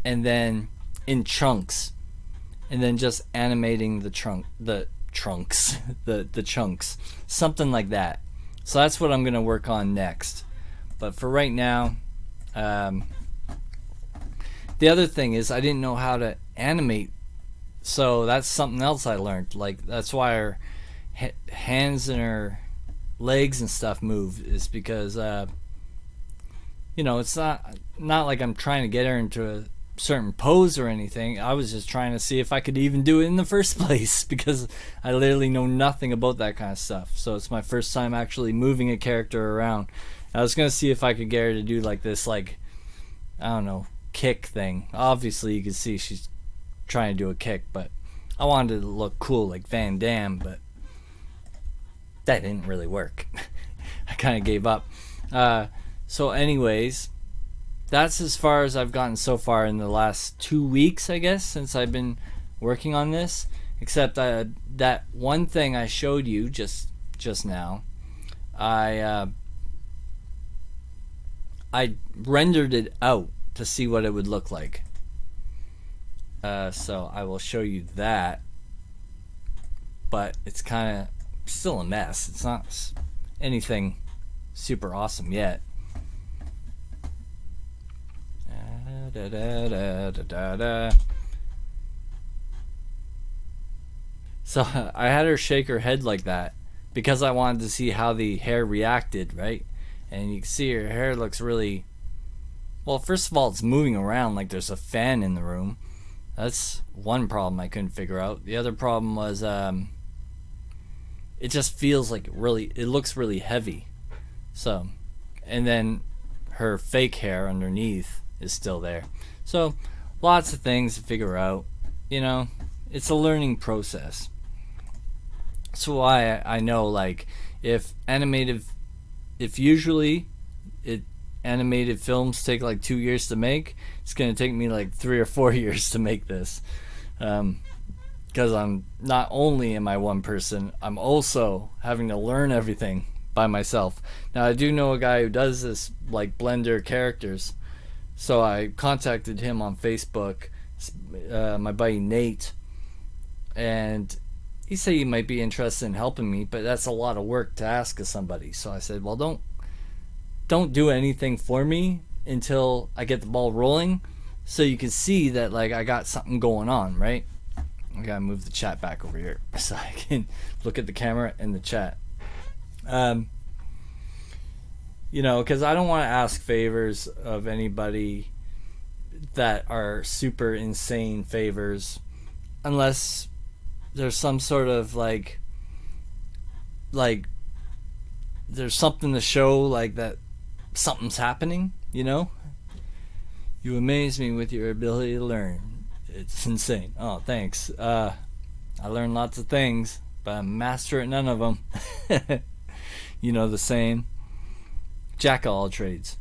and then in chunks, and then just animating the chunks, something like that. So that's what I'm gonna work on next. But for right now, the other thing is I didn't know how to animate, so that's something else I learned. Like that's why her hands and her legs and stuff move, is because it's not like I'm trying to get her into a certain pose or anything. I was just trying to see if I could even do it in the first place, because I literally know nothing about that kind of stuff. So it's my first time actually moving a character around. I was gonna see if I could get her to do like this, like, I don't know, kick thing. Obviously you can see she's trying to do a kick, but I wanted to look cool like Van Damme, but that didn't really work. I kind of gave up. So anyways, that's as far as I've gotten so far in the last 2 weeks, I guess, since I've been working on this. Except that one thing I showed you just now, I rendered it out to see what it would look like. So I will show you that, but it's kind of still a mess. It's not anything super awesome yet. So I had her shake her head like that because I wanted to see how the hair reacted, right? And you can see her hair looks really, well, first of all, it's moving around like there's a fan in the room. That's one problem I couldn't figure out. The other problem was it just feels like it looks really heavy. So, and then her fake hair underneath is still there. So, lots of things to figure out. You know, it's a learning process. That's why I know, like, if usually animated films take like 2 years to make, it's gonna take me like 3 or 4 years to make this, because I'm not only am I one person, I'm also having to learn everything by myself. Now I do know a guy who does this, like Blender characters, so I contacted him on Facebook, my buddy Nate, and he said he might be interested in helping me, but that's a lot of work to ask of somebody. So I said, well, don't do anything for me until I get the ball rolling, so you can see that like I got something going on, right? I gotta move the chat back over here so I can look at the camera and the chat. You know, because I don't want to ask favors of anybody that are super insane favors unless there's some sort of like there's something to show, like that something's happening, you know? You amaze me with your ability to learn. It's insane. Oh, thanks. I learned lots of things, but I'm master at none of them. You know the saying, Jack of all trades.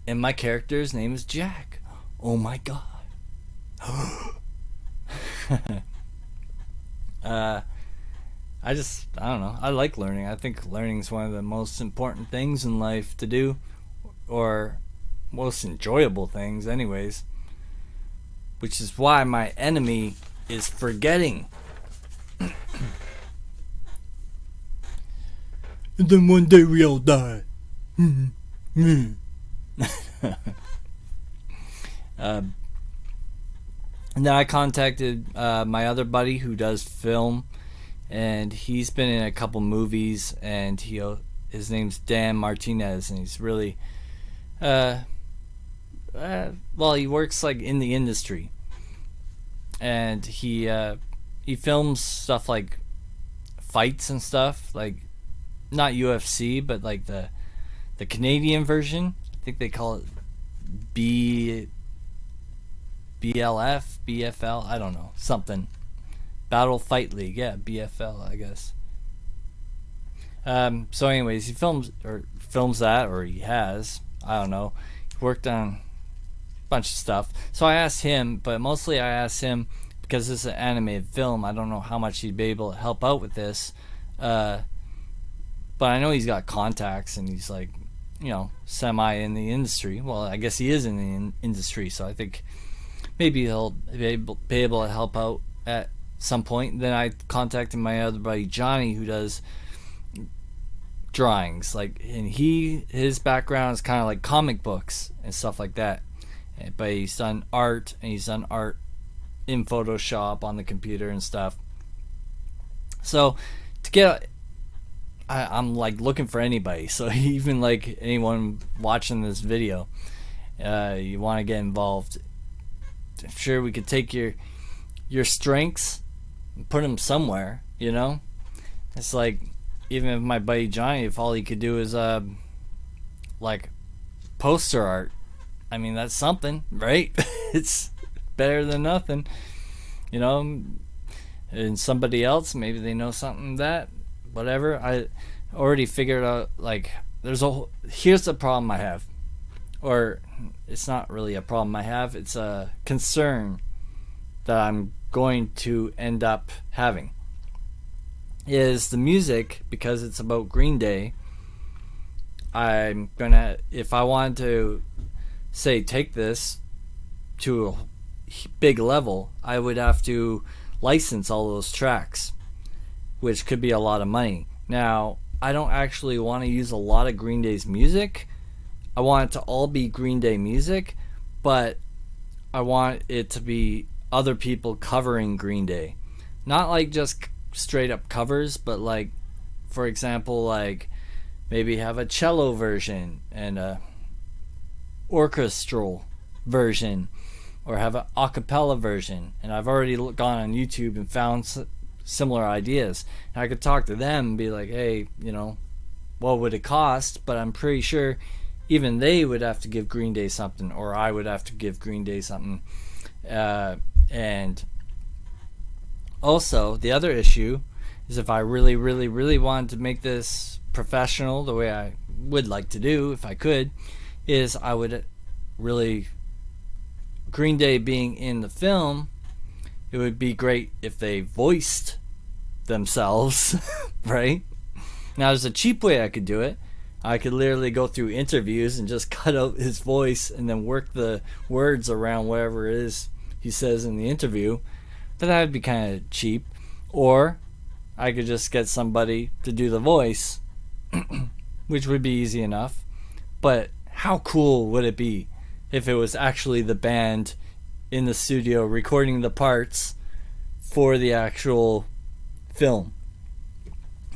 And my character's name is Jack. Oh my god. I don't know. I like learning. I think learning is one of the most important things in life to do, or most enjoyable things anyways, which is why my enemy is forgetting. And then one day we all die. And then I contacted my other buddy who does film, and he's been in a couple movies, and his name's Dan Martinez, and he's really well, he works like in the industry, and he films stuff like fights and stuff, like not UFC, but like the Canadian version. I think they call it BLF, BFL, I don't know, something. Battle Fight League, yeah, BFL, I guess. So anyways, he films that, or he has, I don't know. He worked on a bunch of stuff. So I asked him, but mostly I asked him because this is an animated film. I don't know how much he'd be able to help out with this. But I know he's got contacts, and he's like, you know, semi in the industry. Well, I guess he is in the industry, so I think maybe he'll be able to help out at some point. Then I contacted my other buddy Johnny, who does drawings, like, and his background is kind of like comic books and stuff like that, but he's done art, and he's done art in Photoshop on the computer and stuff. So to get, I'm like looking for anybody, so even like anyone watching this video, you want to get involved, I'm sure we could take your strengths and put them somewhere, you know? It's like, even if my buddy Johnny, if all he could do is like poster art, I mean, that's something, right? It's better than nothing, you know? And somebody else, maybe they know something that, whatever. I already figured out, like, here's the problem I have. Or it's not really a problem I have, it's a concern that I'm going to end up having. Is the music, because it's about Green Day, if I wanted to say take this to big level, I would have to license all those tracks, which could be a lot of money. Now, I don't actually want to use a lot of Green Day's music. I want it to all be Green Day music, but I want it to be other people covering Green Day. Not like just straight up covers, but like, for example, like maybe have a cello version and a orchestral version, or have an a cappella version. And I've already gone on YouTube and found similar ideas. And I could talk to them and be like, hey, you know, what would it cost? But I'm pretty sure even they would have to give Green Day something, or I would have to give Green Day something. And also, the other issue is if I really, really, really wanted to make this professional the way I would like to do, if I could, is I would really, Green Day being in the film, it would be great if they voiced themselves, right? Now, there's a cheap way I could do it. I could literally go through interviews and just cut out his voice and then work the words around whatever it is he says in the interview. But that would be kind of cheap. Or I could just get somebody to do the voice, which would be easy enough. But how cool would it be if it was actually the band in the studio recording the parts for the actual film?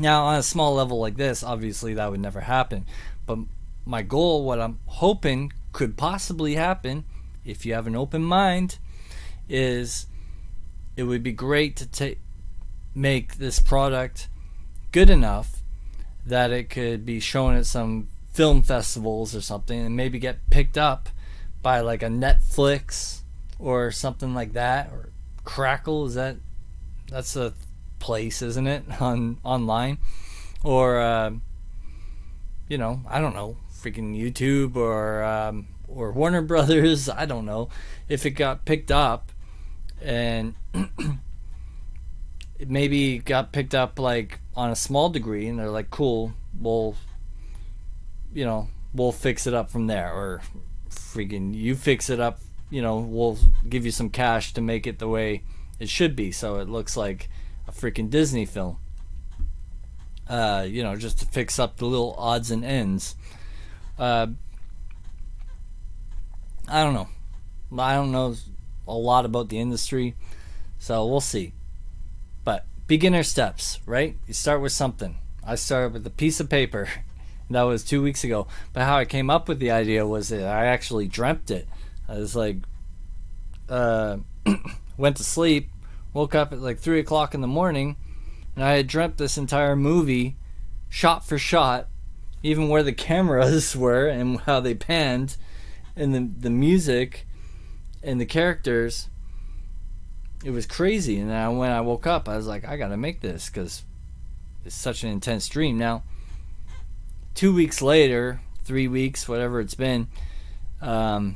Now, on a small level like this, obviously that would never happen. But my goal, what I'm hoping could possibly happen, if you have an open mind, is it would be great to make this product good enough that it could be shown at some film festivals or something, and maybe get picked up by like a Netflix or something like that, or Crackle. That's a place, isn't it, online? Or you know, I don't know, freaking YouTube or Warner Brothers. I don't know if it got picked up, and it maybe got picked up like on a small degree, and they're like, cool, we'll fix it up from there, or freaking you fix it up, we'll give you some cash to make it the way it should be, so it looks like a freaking Disney film. Just to fix up the little odds and ends. I don't know. I don't know a lot about the industry, so we'll see. But beginner steps, right? You start with something. I started with a piece of paper. That was 2 weeks ago. But how I came up with the idea was that I actually dreamt it. I was like, went to sleep, woke up at like 3 o'clock in the morning, and I had dreamt this entire movie, shot for shot, even where the cameras were and how they panned, and the music and the characters. It was crazy. And then when I woke up, I was like, I gotta make this because it's such an intense dream. Now, 2 weeks later, 3 weeks, whatever it's been, kind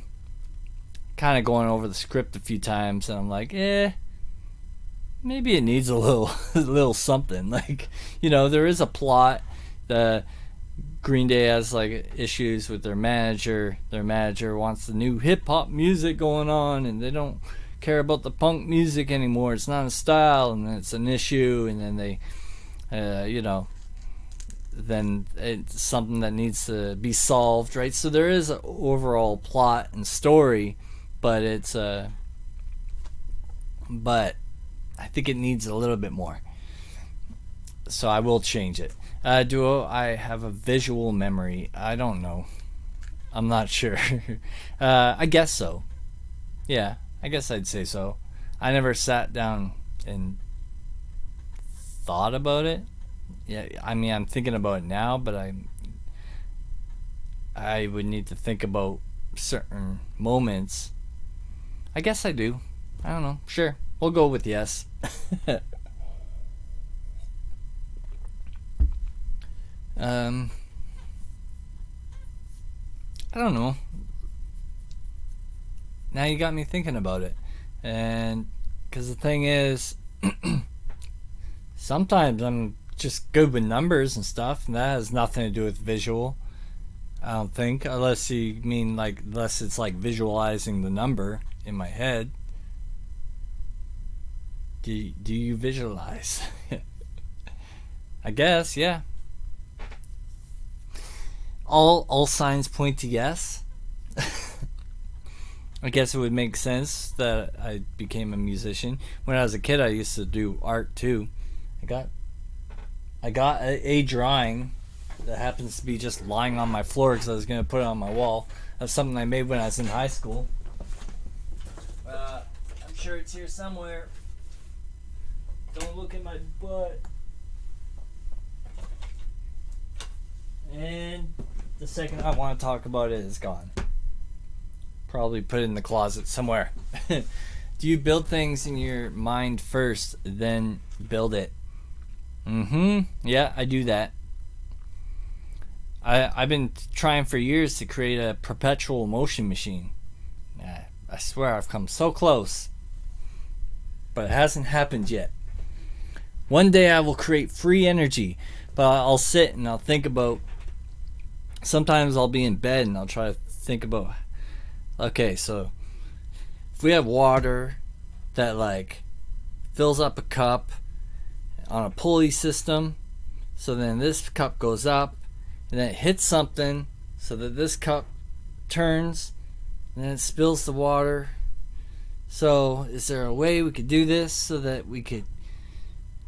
of going over the script a few times, and I'm like, maybe it needs a little something. Like, there is a plot. The Green Day has like issues with their manager. Their manager wants the new hip hop music going on, and they don't care about the punk music anymore. It's not a style, and then it's an issue, and then they, then it's something that needs to be solved, right? So there is an overall plot and story, but it's but I think it needs a little bit more. So I will change it. Do I have a visual memory? I don't know. I'm not sure. I guess so. Yeah, I guess I'd say so. I never sat down and thought about it. Yeah, I mean, I'm thinking about it now, but I would need to think about certain moments. I guess I do. I don't know. Sure. We'll go with yes. I don't know. Now you got me thinking about it. And because the thing is, sometimes I'm just good with numbers and stuff, and that has nothing to do with visual. I don't think, unless you mean unless it's like visualizing the number in my head. Do you visualize? I guess, yeah. All signs point to yes. I guess it would make sense that I became a musician. When I was a kid, I used to do art too. I got a drawing that happens to be just lying on my floor because I was going to put it on my wall. That's something I made when I was in high school. I'm sure it's here somewhere. Don't look at my butt. And the second I want to talk about it, it's gone. Probably put it in the closet somewhere. Do you build things in your mind first, then build it? Yeah, I do that. I've been trying for years to create a perpetual motion machine. I swear I've come so close, but it hasn't happened yet. One day I will create free energy, but I'll sit and I'll think about. Sometimes I'll be in bed and I'll try to think about, okay, so if we have water that like fills up a cup on a pulley system, so then this cup goes up and then it hits something so that this cup turns and then it spills the water. So is there a way we could do this so that we could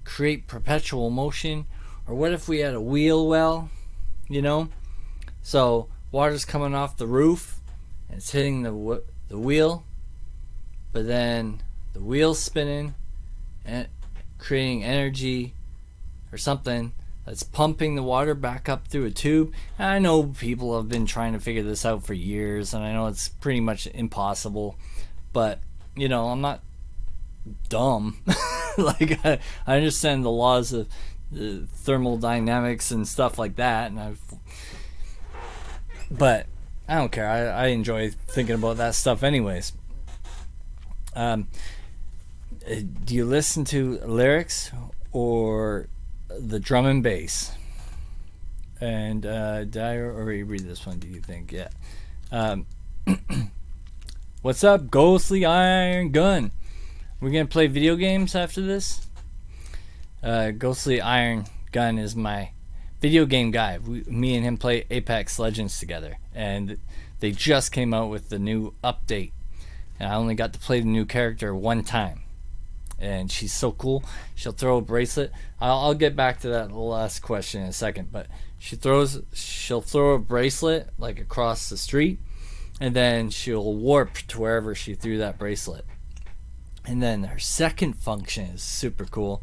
create perpetual motion? Or what if we had a wheel well, you know? So water's coming off the roof and it's hitting the wheel, but then the wheel's spinning and creating energy or something that's pumping the water back up through a tube. And I know people have been trying to figure this out for years, and I know it's pretty much impossible, but you know, I'm not dumb. Like I understand the laws of thermodynamics and stuff like that, and but I don't care. I enjoy thinking about that stuff anyways. Do you listen to lyrics or the drum and bass? And did I already read this one, do you think? Yeah. What's up, Ghostly Iron Gun? We're going to play video games after this? Ghostly Iron Gun is my video game guy. Me and him play Apex Legends together, and they just came out with the new update, and I only got to play the new character one time, and she's so cool. She'll throw a bracelet. I'll get back to that last question in a second, but she'll throw a bracelet like across the street, and then she'll warp to wherever she threw that bracelet. And then her second function is super cool.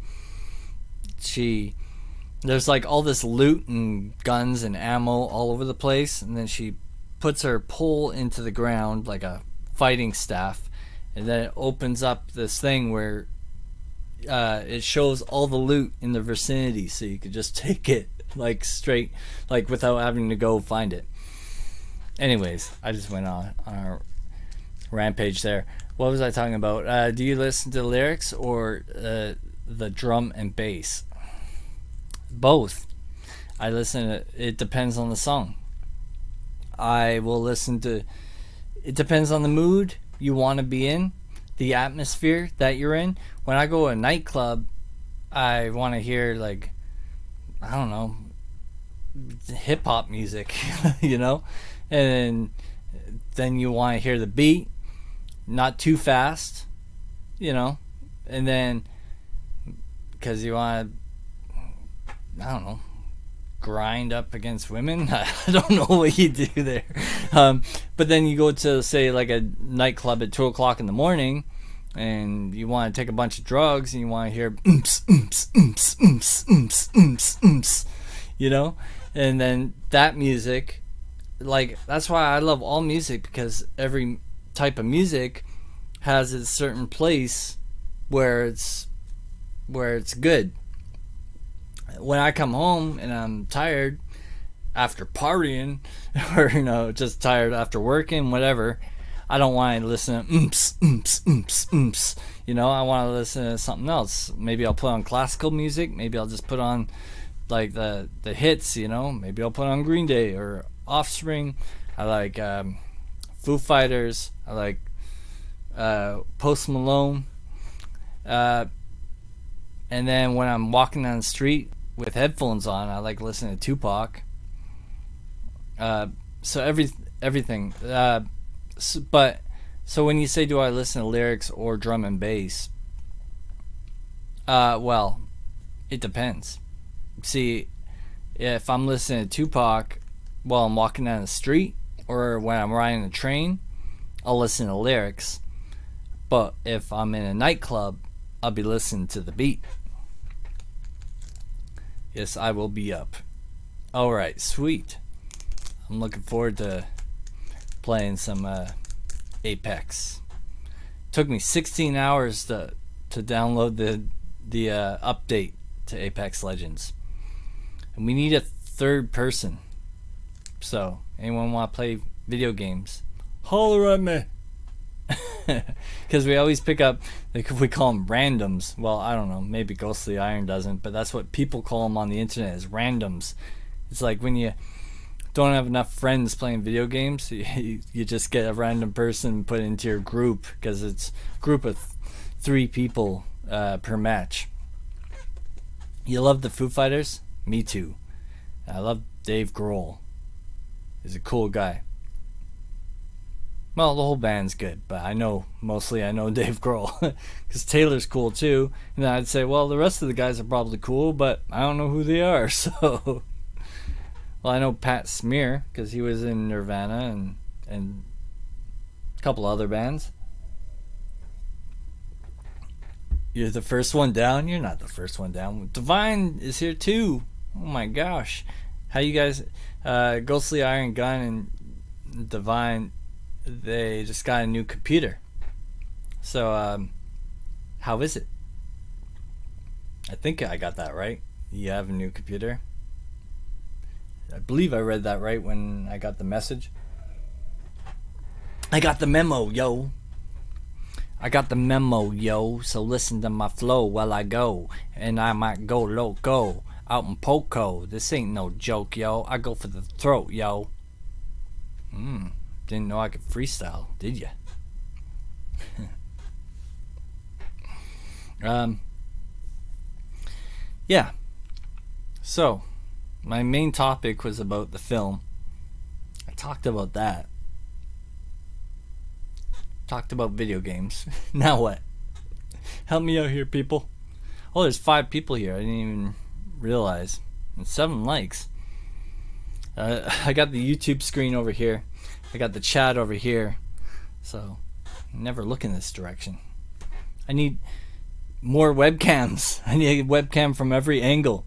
There's like all this loot and guns and ammo all over the place, and then she puts her pole into the ground like a fighting staff, and then it opens up this thing where it shows all the loot in the vicinity, so you could just take it like straight, like without having to go find it. Anyways, I just went on a rampage there. What was I talking about? Do you listen to lyrics or the drum and bass? Both. I listen to, it depends on the song. I will listen to, it depends on the mood you want to be in, the atmosphere that you're in. When I go to a nightclub, I want to hear like, I don't know, hip hop music, you know? And then you want to hear the beat, not too fast, you know? And then, because you want to, I don't know, grind up against women. I don't know what you do there. But then you go to, say, like a nightclub at 2 o'clock in the morning, and you want to take a bunch of drugs, and you want to hear oomps, oomps, oomps, oomps, oomps, oomps, oomps, you know? And then that music, like, that's why I love all music, because every type of music has a certain place where it's good. When I come home and I'm tired after partying, or you know, just tired after working, whatever, I don't want to listen to oomps, oomps, oomps, oomps. You know, I want to listen to something else. Maybe I'll put on classical music. Maybe I'll just put on like the hits. You know, maybe I'll put on Green Day or Offspring. I like Foo Fighters. I like Post Malone. And then when I'm walking down the street with headphones on, I like listening to Tupac. So everything. So when you say, do I listen to lyrics or drum and bass? Well, it depends. See, if I'm listening to Tupac while I'm walking down the street or when I'm riding a train, I'll listen to lyrics. But if I'm in a nightclub, I'll be listening to the beat. Yes, I will be up. Alright, sweet. I'm looking forward to playing some Apex. Took me 16 hours to download the update to Apex Legends. And we need a third person. So, anyone want to play video games? Holler at me. Because we always pick up, like, we call them randoms. Well, I don't know, maybe Ghostly Iron doesn't, but that's what people call them on the internet, is randoms. It's like when you don't have enough friends playing video games, you just get a random person put into your group, because it's a group of 3 people per match. You love the Foo Fighters? Me too. I love Dave Grohl. He's a cool guy. Well, the whole band's good, but I know Dave Grohl, because Taylor's cool too. And then I'd say, well, the rest of the guys are probably cool, but I don't know who they are. So, well, I know Pat Smear, because he was in Nirvana and a couple other bands. You're the first one down? You're not the first one down. Divine is here too. Oh my gosh. How you guys, Ghostly Iron Gun and Divine, they just got a new computer. So, how is it? I think I got that right. You have a new computer? I believe I read that right when I got the message. I got the memo, yo. I got the memo, yo. So listen to my flow while I go. And I might go loco out in Poco. This ain't no joke, yo. I go for the throat, yo. Didn't know I could freestyle, did ya? Yeah. So, my main topic was about the film. I talked about that. Talked about video games. Now what? Help me out here, people. Oh, there's 5 people here. I didn't even realize. And 7 likes. I got the YouTube screen over here. I got the chat over here. So, never look in this direction. I need more webcams. I need a webcam from every angle.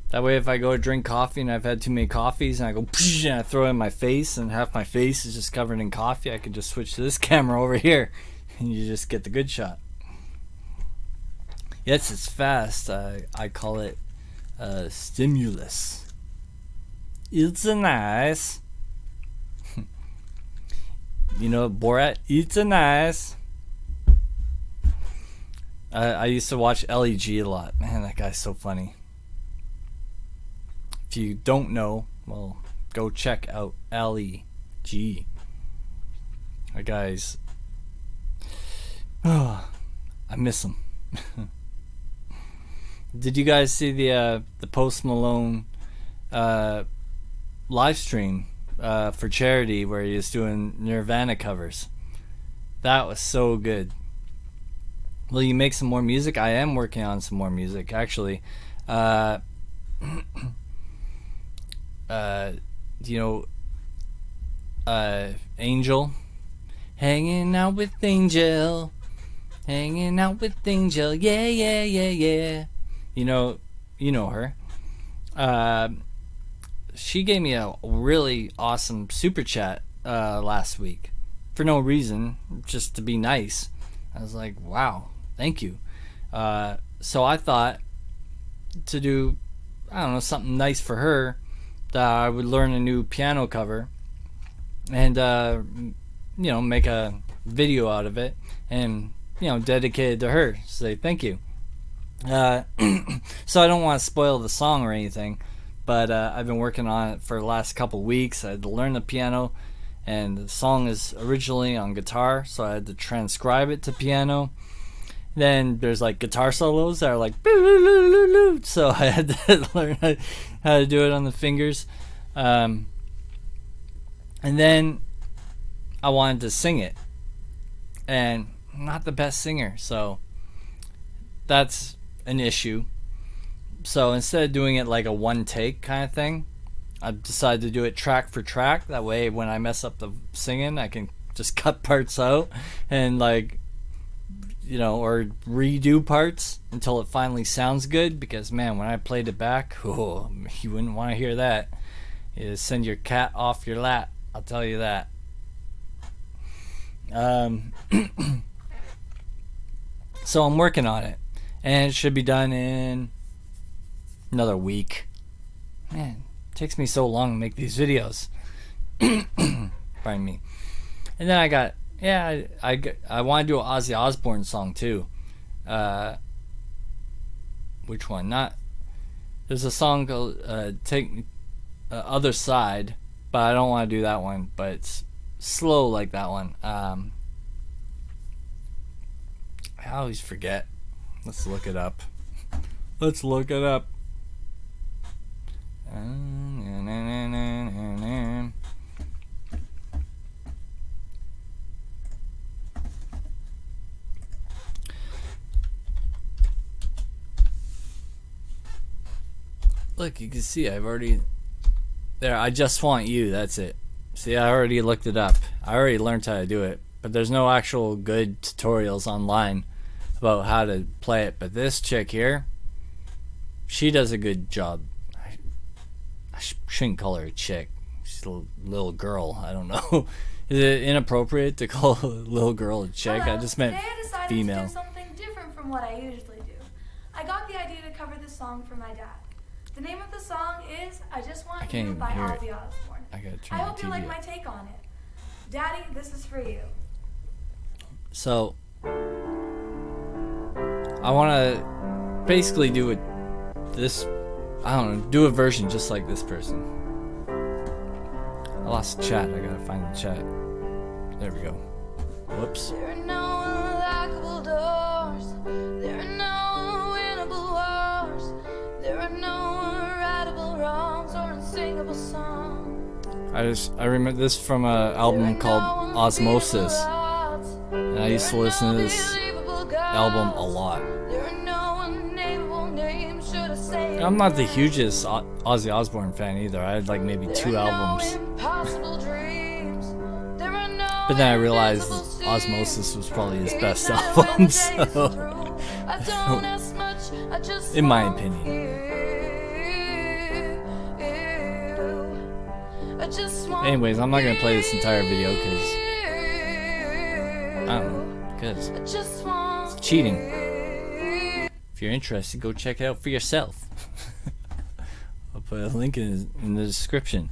That way if I go to drink coffee and I've had too many coffees and I go and I throw it in my face and half my face is just covered in coffee, I can just switch to this camera over here and you just get the good shot. Yes, it's fast. I call it stimulus. It's a nice. You know Borat? It's a nice. I used to watch LEG a lot. Man, that guy's so funny. If you don't know, well, go check out LEG. That guy's... Oh, I miss him. Did you guys see the Post Malone live stream for charity where he was doing Nirvana covers? That was so good. Will you make some more music? I am working on some more music, actually. Angel. Hanging out with Angel. Hanging out with Angel. Yeah, yeah, yeah, yeah. You know her. She gave me a really awesome super chat last week. For no reason, just to be nice. I was like, wow, thank you. So I thought to do, I don't know, something nice for her, that I would learn a new piano cover and, make a video out of it and, dedicated to her. Say thank you. So I don't want to spoil the song or anything, but I've been working on it for the last couple weeks. I had to learn the piano, and the song is originally on guitar, so I had to transcribe it to piano. Then there's like guitar solos that are like, so I had to learn how to do it on the fingers. And then I wanted to sing it, and I'm not the best singer, so that's an issue. So instead of doing it like a one take kind of thing, I decided to do it track for track. That way when I mess up the singing, I can just cut parts out and like, you know, or redo parts until it finally sounds good. Because man, when I played it back, oh, you wouldn't want to hear that. You send your cat off your lap, I'll tell you that. So I'm working on it, and it should be done in another week. Man, it takes me so long to make these videos. Pardon me. And then I got, I want to do an Ozzy Osbourne song too. Which one? Not, there's a song called Take Me Other Side, but I don't want to do that one. But it's slow like that one. I always forget. Let's look it up. Let's look it up. Look, you can see I've already... There, I Just Want You, that's it. See, I already looked it up. I already learned how to do it. But there's no actual good tutorials online about how to play it. But this chick here, she does a good job. I shouldn't call her a chick. She's a little girl. I don't know. Is it inappropriate to call a little girl a chick? Hello. I just meant Today I decided female. to do something different from what I usually do. I got the idea to cover this song for my dad. The name of the song is I Just Want You by Ozzy Osbourne. I hope you like my take on it. Daddy, this is for you. So, I want to basically do it this, I don't know, do a version just like this person. I lost the chat. I gotta find the chat. There we go. Whoops. There are no unlockable doors. There are no winnable wars. There are no unrightable wrongs or unsingable songs. I remember this from an album called Osmosis, and I used to listen to this album a lot. I'm not the hugest Ozzy Osbourne fan either. I had like maybe 2 albums. But then I realized Osmosis was probably his best album, so in my opinion. Anyways, I'm not gonna play this entire video because I don't know, because it's cheating. If you're interested, go check it out for yourself. I'll put a link in the description.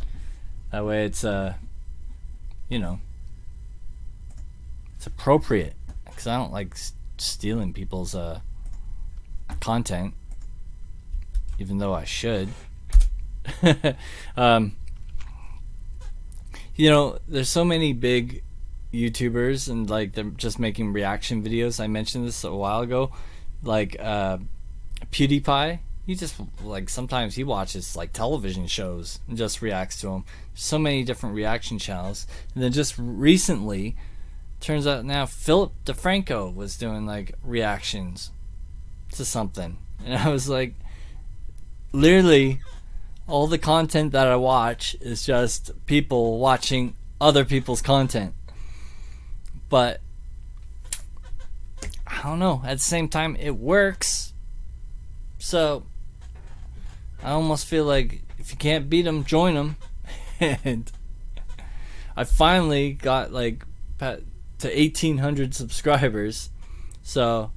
That way it's you know, it's appropriate, because I don't like stealing people's content, even though I should. You know, there's so many big YouTubers, and like they're just making reaction videos. I mentioned this a while ago, like PewDiePie. He just, like, sometimes he watches like television shows and just reacts to them. So many different reaction channels. And then just recently, turns out now Philip DeFranco was doing like reactions to something, and I was like, literally all the content that I watch is just people watching other people's content. But I don't know, at the same time it works. So I almost feel like if you can't beat them, join them. And I finally got like to 1,800 subscribers. So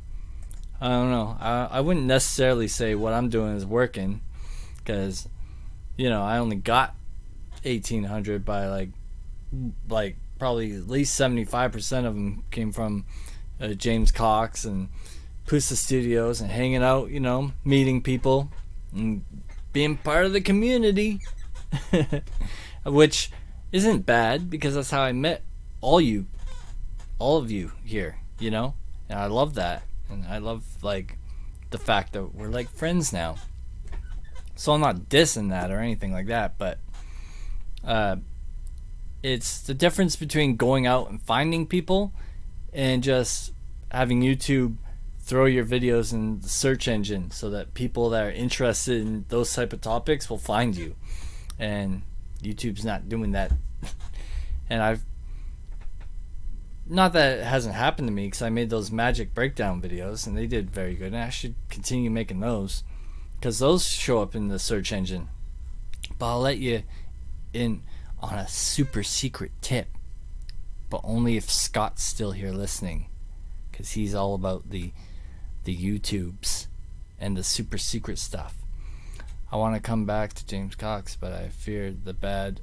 I don't know, I wouldn't necessarily say what I'm doing is working, because you know, I only got 1,800 by like probably at least 75% of them came from James Cox and Pusa Studios and hanging out, you know, meeting people and being part of the community. Which isn't bad, because that's how I met all of you here, you know, and I love that. and I love like the fact that we're like friends now. So I'm not dissing that or anything like that, but it's the difference between going out and finding people and just having YouTube throw your videos in the search engine so that people that are interested in those type of topics will find you. And YouTube's not doing that. And I've not that it hasn't happened to me, because I made those magic breakdown videos and they did very good, and I should continue making those because those show up in the search engine. But I'll let you in on a super secret tip, but only if Scott's still here listening, because he's all about the YouTubes and the super secret stuff. I want to come back to James Cox, but I fear the bad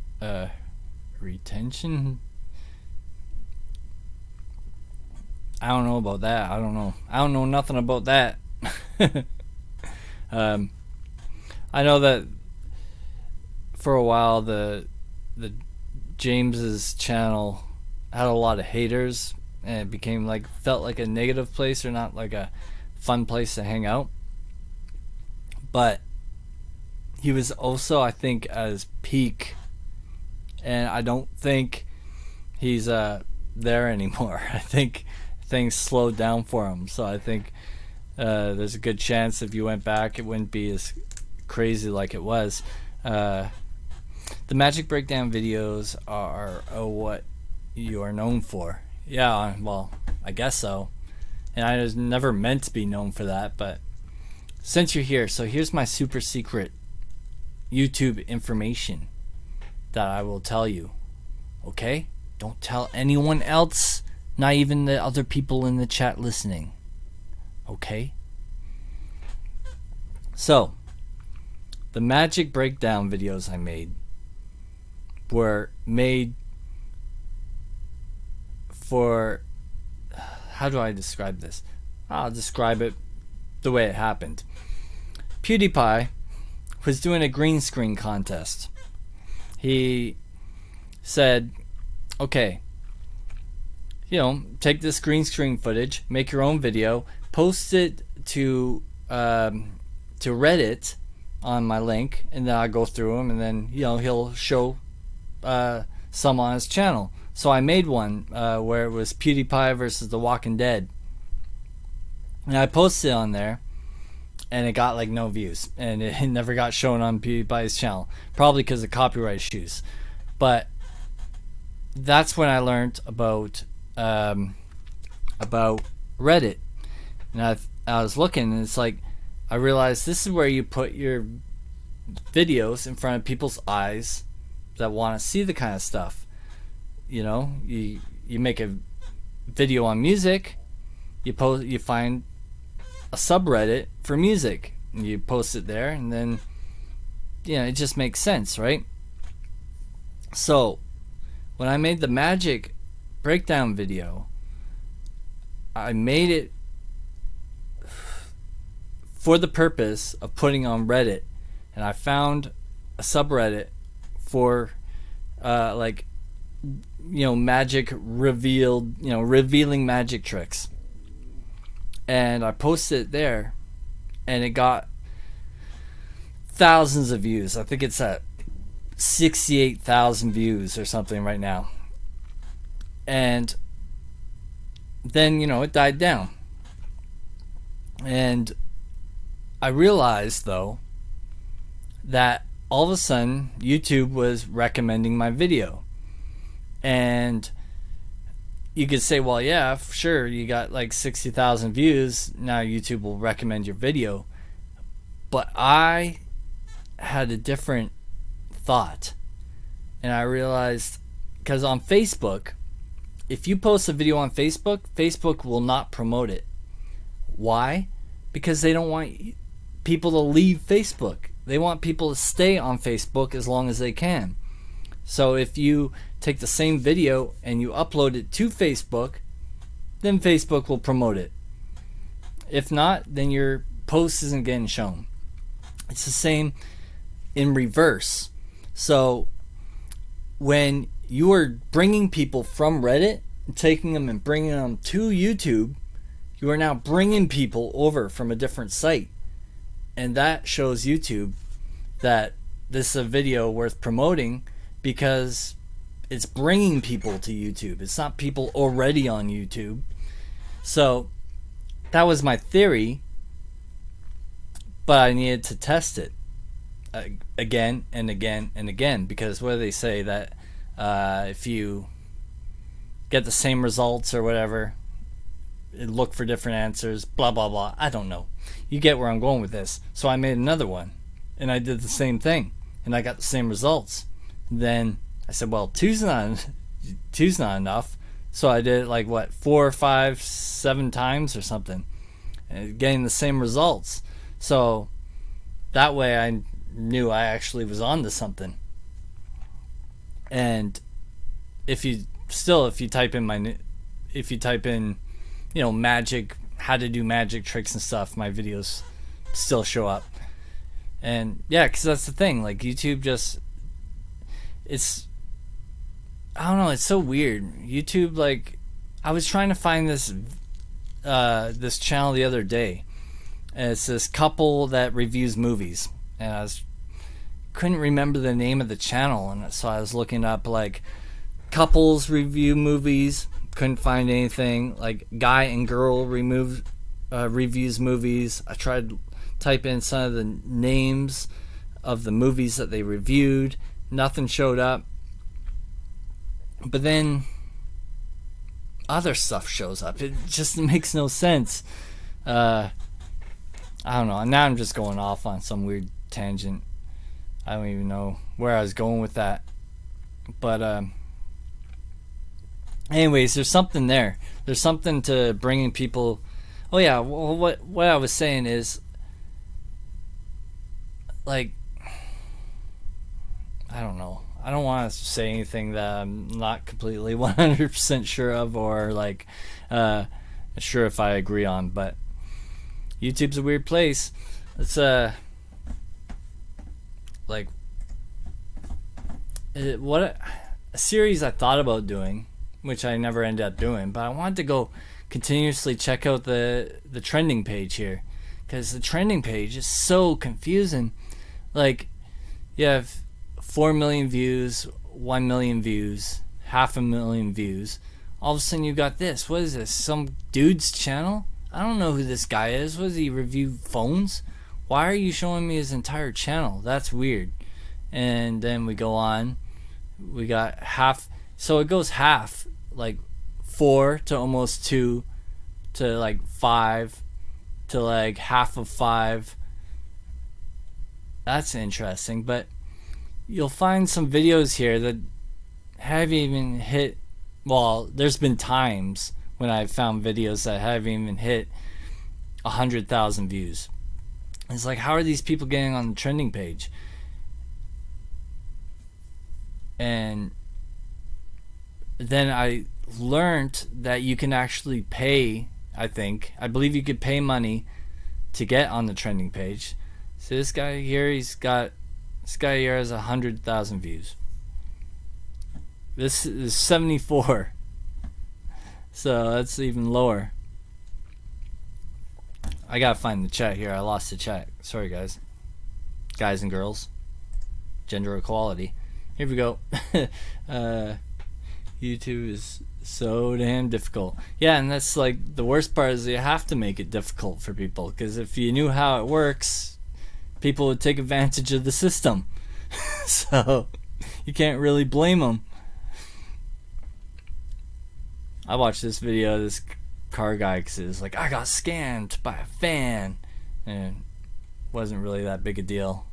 retention. I don't know about that. I don't know nothing about that. I know that for a while the James's channel had a lot of haters, and it became like, felt like a negative place, or not like a fun place to hang out. But he was also, I think, at his peak, and I don't think he's there anymore. I think things slowed down for him, so I think there's a good chance if you went back it wouldn't be as crazy like it was. The magic breakdown videos are what you are known for. Yeah, well, I guess so. And I was never meant to be known for that, but since you're here, so here's my super secret YouTube information that I will tell you. Okay? Don't tell anyone else, not even the other people in the chat listening. Okay? So, the magic breakdown videos I made were made for, how do I describe this? I'll describe it the way it happened. PewDiePie was doing a green screen contest. He said, okay, take this green screen footage, make your own video, post it to Reddit on my link, and then I go through them, and then he'll show some on his channel. So I made one where it was PewDiePie versus The Walking Dead, and I posted it on there, and it got like no views, and it never got shown on PewDiePie's channel, probably because of copyright issues. But that's when I learned about Reddit, and I was looking, and it's like, I realized this is where you put your videos in front of people's eyes that want to see the kind of stuff. You make a video on music, you find a subreddit for music, and you post it there, and then it just makes sense, right? So when I made the magic breakdown video, I made it for the purpose of putting on Reddit, and I found a subreddit for magic revealed, revealing magic tricks, and I posted it there, and it got thousands of views. I think it's at 68,000 views or something right now. And then it died down, and I realized though that all of a sudden YouTube was recommending my video. And you could say, well, yeah, sure, you got like 60,000 views, now YouTube will recommend your video. But I had a different thought, and I realized, because on Facebook, if you post a video on Facebook, Facebook will not promote it. Why? Because they don't want people to leave Facebook. They want people to stay on Facebook as long as they can. So if you take the same video and you upload it to Facebook, then Facebook will promote it. If not, then your post isn't getting shown. It's the same in reverse. So when you are bringing people from Reddit and taking them and bringing them to YouTube, You are now bringing people over from a different site. And that shows YouTube that this is a video worth promoting because it's bringing people to YouTube. It's not people already on YouTube. So that was my theory, but I needed to test it again and again and again, because what do they say, that if you get the same results or whatever, look for different answers, blah blah blah. I don't know. You get where I'm going with this. So I made another one and I did the same thing and I got the same results. Then I said, well, two's not enough. So I did it like 4, 5, 7 times or something, and getting the same results. So that way I knew I actually was onto something. And if you type in magic, how to do magic tricks and stuff, my videos still show up. And yeah, because that's the thing, like YouTube I don't know, it's so weird. YouTube, like, I was trying to find this channel the other day, and it's this couple that reviews movies, and I couldn't remember the name of the channel, and so I was looking up like couples review movies, couldn't find anything. Like guy and girl reviews movies. I tried to type in some of the names of the movies that they reviewed, nothing showed up. But then other stuff shows up. It just makes no sense. I don't know. Now I'm just going off on some weird tangent. I don't even know where I was going with that. But anyways, there's something there. There's something to bringing people. Oh yeah. Well, what I was saying is, like, I don't know. I don't want to say anything that I'm not completely 100% sure of, or like sure if I agree on. But YouTube's a weird place. It's like a series I thought about doing, which I never ended up doing. But I wanted to go continuously check out the trending page here, because the trending page is so confusing. Like, you have 4 million views, 1 million views, 500,000 views. All of a sudden you got this. What is this? Some dude's channel? I don't know who this guy is. What does he review phones? Why are you showing me his entire channel? That's weird. And then we go on. We got half. So it goes half. Like 4 to almost 2 to like 5 to like half of 5. That's interesting. But you'll find some videos here that haven't even hit. Well, there's been times when I've found videos that haven't even hit 100,000 views. It's like, how are these people getting on the trending page? And then I learned that you can actually pay. I believe you could pay money to get on the trending page. So this guy here, this guy here has 100,000 views. This is 74. So that's even lower. I gotta find the chat here. I lost the chat. Sorry, guys. Guys and girls. Gender equality. Here we go. YouTube is so damn difficult. Yeah, and that's like the worst part is you have to make it difficult for people, because if you knew how it works, people would take advantage of the system. So you can't really blame them. I watched this video of this car guy, because it was like, I got scammed by a fan, and it wasn't really that big a deal.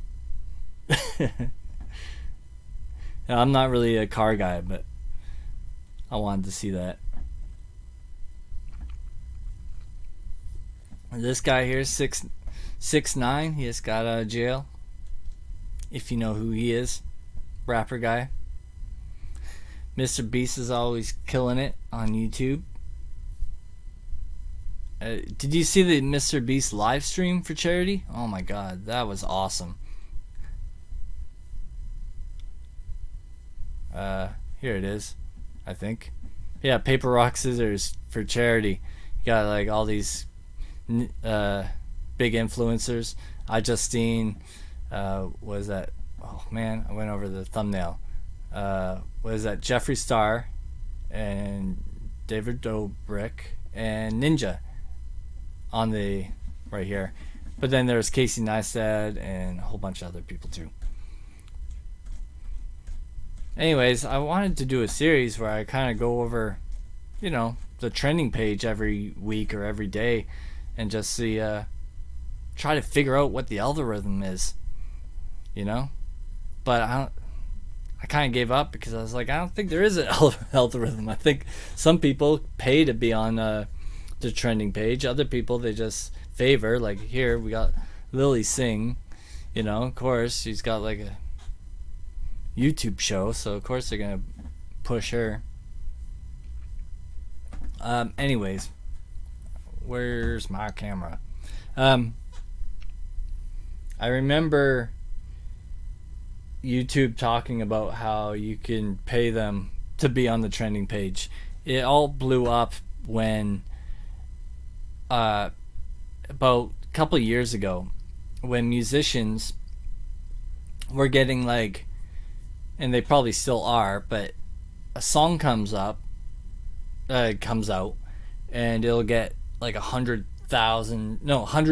I'm not really a car guy, but I wanted to see that. This guy here, 6'9", he just got out of jail. If you know who he is, rapper guy. Mr. Beast is always killing it on YouTube. Did you see the Mr. Beast live stream for charity? Oh my god, that was awesome. Here it is, I think. Yeah, paper, rock, scissors for charity. You got like all these big influencers. Justine, what is that? Oh man, I went over the thumbnail. What is that? Jeffree Star and David Dobrik and Ninja on the right here. But then there's Casey Neistat and a whole bunch of other people too. Anyways, I wanted to do a series where I kind of go over, you know, the trending page every week or every day and just see, try to figure out what the algorithm is, you know? But I kind of gave up because I was like, I don't think there is an algorithm. I think some people pay to be on the trending page. Other people, they just favor. Like here, we got Lily Singh. You know, of course, she's got like a YouTube show, so of course they're going to push her. Anyways, where's my camera? I remember YouTube talking about how you can pay them to be on the trending page. It all blew up when about a couple of years ago, when musicians were getting like, and they probably still are, but a song comes out and it'll get like 100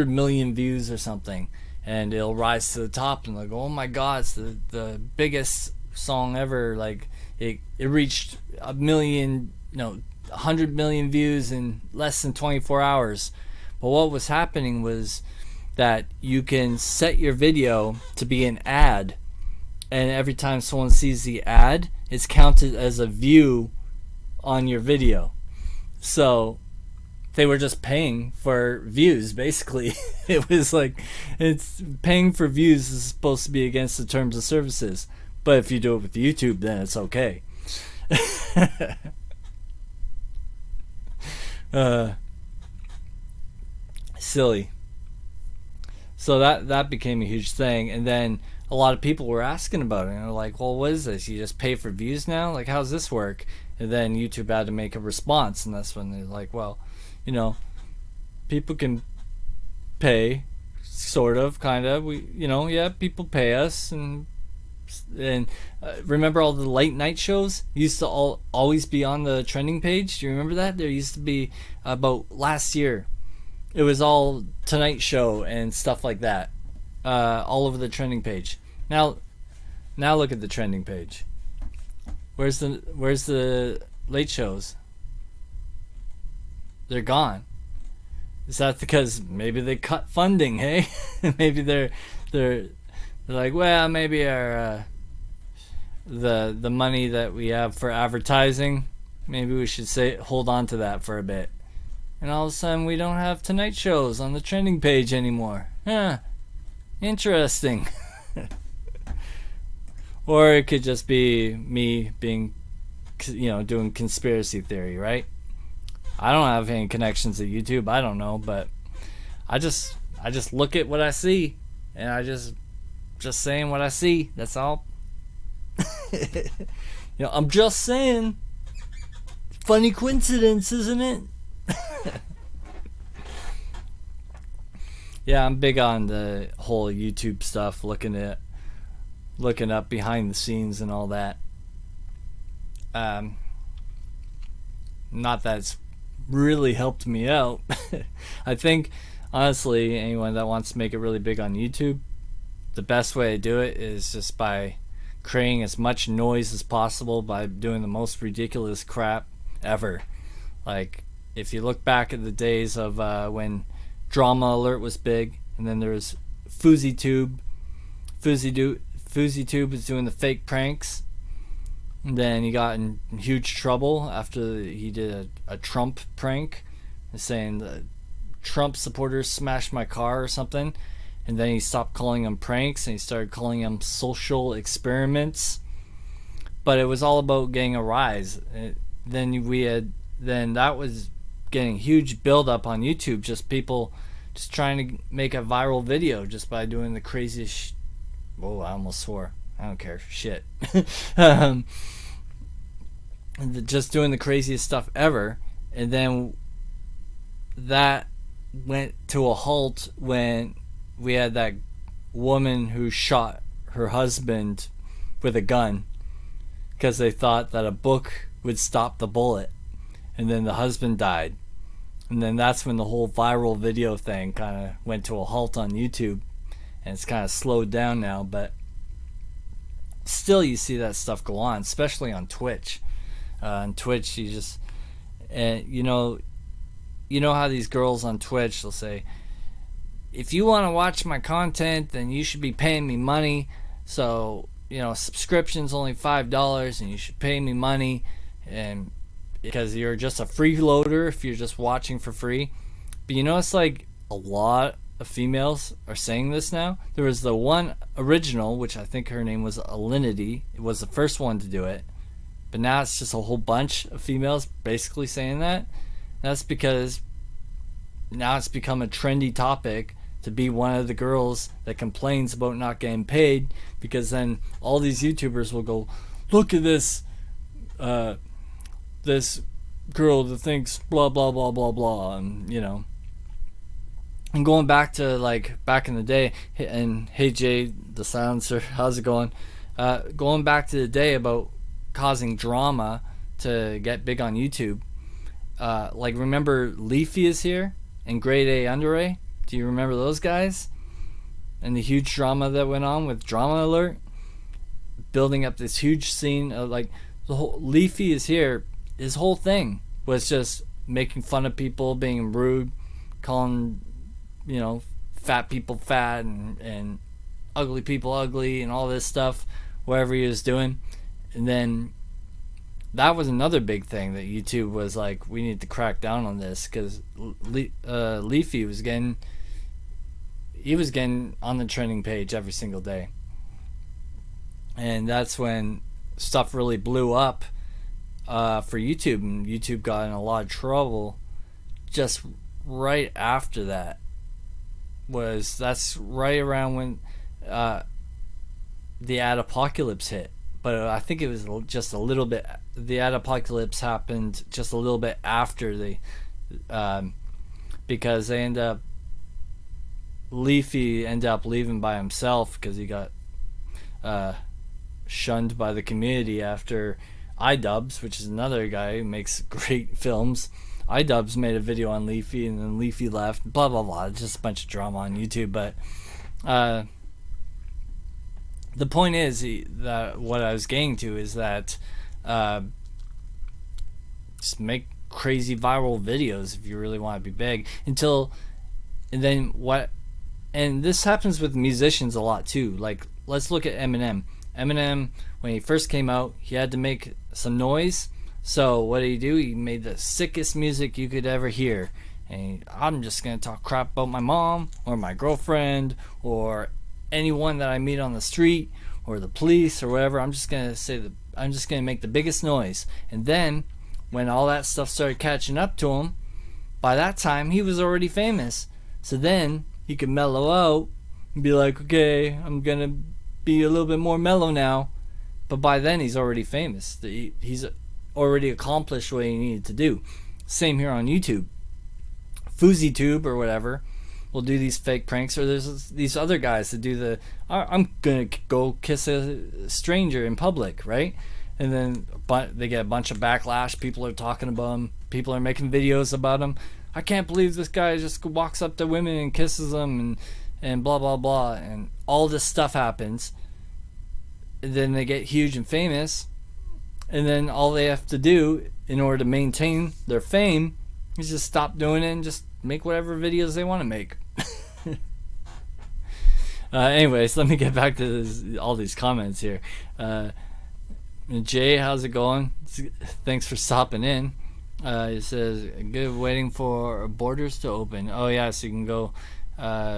million views or something, and it'll rise to the top and they'll go, oh my god, it's the biggest song ever. Like it reached 100 million views in less than 24 hours. But what was happening was that you can set your video to be an ad, and every time someone sees the ad, it's counted as a view on your video. So they were just paying for views, basically. It was like, it's paying for views is supposed to be against the terms of services, but if you do it with YouTube, then it's okay. Silly. So that became a huge thing, and then a lot of people were asking about it, and they're like, well, what is this? You just pay for views now? Like, how's this work? And then YouTube had to make a response, and that's when they're like, well, you know, people can pay, sort of, kind of. We, you know, yeah, people pay us, and remember all the late night shows used to always be on the trending page? Do you remember that? There used to be about last year. It was all Tonight Show and stuff like that, all over the trending page. Now look at the trending page. Where's the late shows? They're gone. Is that because maybe they cut funding? Hey, maybe they're like, well, maybe our the money that we have for advertising, maybe we should hold on to that for a bit. And all of a sudden, we don't have Tonight Shows on the trending page anymore. Huh. Interesting. Or it could just be me being, doing conspiracy theory, right? I don't have any connections to YouTube. I don't know, but I just look at what I see, and I just saying what I see. That's all. I'm just saying. Funny coincidence, isn't it? Yeah, I'm big on the whole YouTube stuff, looking up behind the scenes and all that. Not that it's really helped me out. I think, honestly, anyone that wants to make it really big on YouTube, the best way to do it is just by creating as much noise as possible, by doing the most ridiculous crap ever. Like, if you look back at the days of when Drama Alert was big, and then there was FouseyTube. FouseyTube was doing the fake pranks. And then he got in huge trouble after he did a Trump prank, saying the Trump supporters smashed my car or something. And then he stopped calling them pranks and he started calling them social experiments. But it was all about getting a rise. Then that was getting huge build up on YouTube, just people just trying to make a viral video just by doing the craziest whoa, I almost swore. I don't care. Shit. Just doing the craziest stuff ever. And then that went to a halt when we had that woman who shot her husband with a gun because they thought that a book would stop the bullet, and then the husband died. And then that's when the whole viral video thing kind of went to a halt on YouTube, and it's kind of slowed down now, but still you see that stuff go on, especially on Twitch. On Twitch, you just, and you know how these girls on Twitch, they'll say, if you want to watch my content, then you should be paying me money. So, subscription's only $5 and you should pay me money, and because you're just a freeloader if you're just watching for free. But it's like a lot of females are saying this now. There was the one original, which I think her name was Alinity. It was the first one to do it. But now it's just a whole bunch of females basically saying that. That's because now it's become a trendy topic to be one of the girls that complains about not getting paid, because then all these YouTubers will go, look at this this girl that thinks blah blah blah blah blah, and and going back to like back in the day, and hey Jay the silencer, how's it going? Going back to the day about causing drama to get big on YouTube. Like, remember Leafy is here and Grade A Under A? Do you remember those guys? And the huge drama that went on with Drama Alert, building up this huge scene of like the whole Leafy is here. His whole thing was just making fun of people, being rude, calling fat people fat, and ugly people ugly, and all this stuff, whatever he was doing. And then that was another big thing that YouTube was like, we need to crack down on this, because Leafy was getting on the trending page every single day. And that's when stuff really blew up for YouTube, and YouTube got in a lot of trouble just right after that. That's right around when the ad apocalypse hit. But I think it was just a little bit, the ad apocalypse happened just a little bit after because Leafy ended up leaving by himself because he got shunned by the community after iDubbbz, which is another guy who makes great films. iDubbbz made a video on Leafy, and then Leafy left, blah blah blah. Just a bunch of drama on YouTube. But the point is that what I was getting to is that just make crazy viral videos if you really want to be big. And this happens with musicians a lot too. Like, let's look at Eminem. Eminem, when he first came out, he had to make some noise. So what did he do? He made the sickest music you could ever hear. And I'm just going to talk crap about my mom or my girlfriend or anyone that I meet on the street or the police or whatever. I'm just going to make the biggest noise. And then when all that stuff started catching up to him, by that time he was already famous. So then he could mellow out and be like, okay, I'm going to be a little bit more mellow now. But by then he's already famous. He's already accomplished what he needed to do. Same here on YouTube. FouseyTube or whatever will do these fake pranks, or there's these other guys that do I'm gonna go kiss a stranger in public, right? And then they get a bunch of backlash. People are talking about them. People are making videos about them. I can't believe this guy just walks up to women and kisses them and blah blah blah, and all this stuff happens. And then they get huge and famous, and then all they have to do in order to maintain their fame is just stop doing it and just make whatever videos they want to make. Anyways, let me get back to all these comments here. Jay, how's it going? Thanks for stopping in. It says, good, waiting for borders to open. Oh yeah, so you can go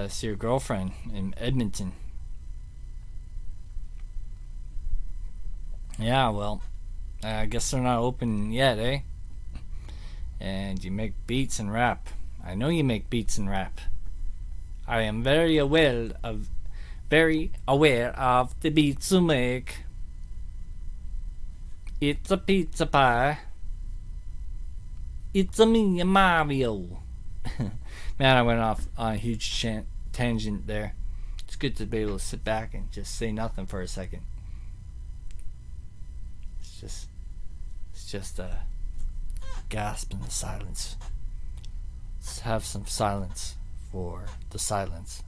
see your girlfriend in Edmonton. Yeah, well, I guess they're not open yet, eh? And you make beats and rap. I know you make beats and rap. I am very aware of the beats you make. It's a pizza pie. It's a me and Mario. Man, I went off on a huge tangent there. It's good to be able to sit back and just say nothing for a second. It's just a gasp in the silence. Let's have some silence for the silence.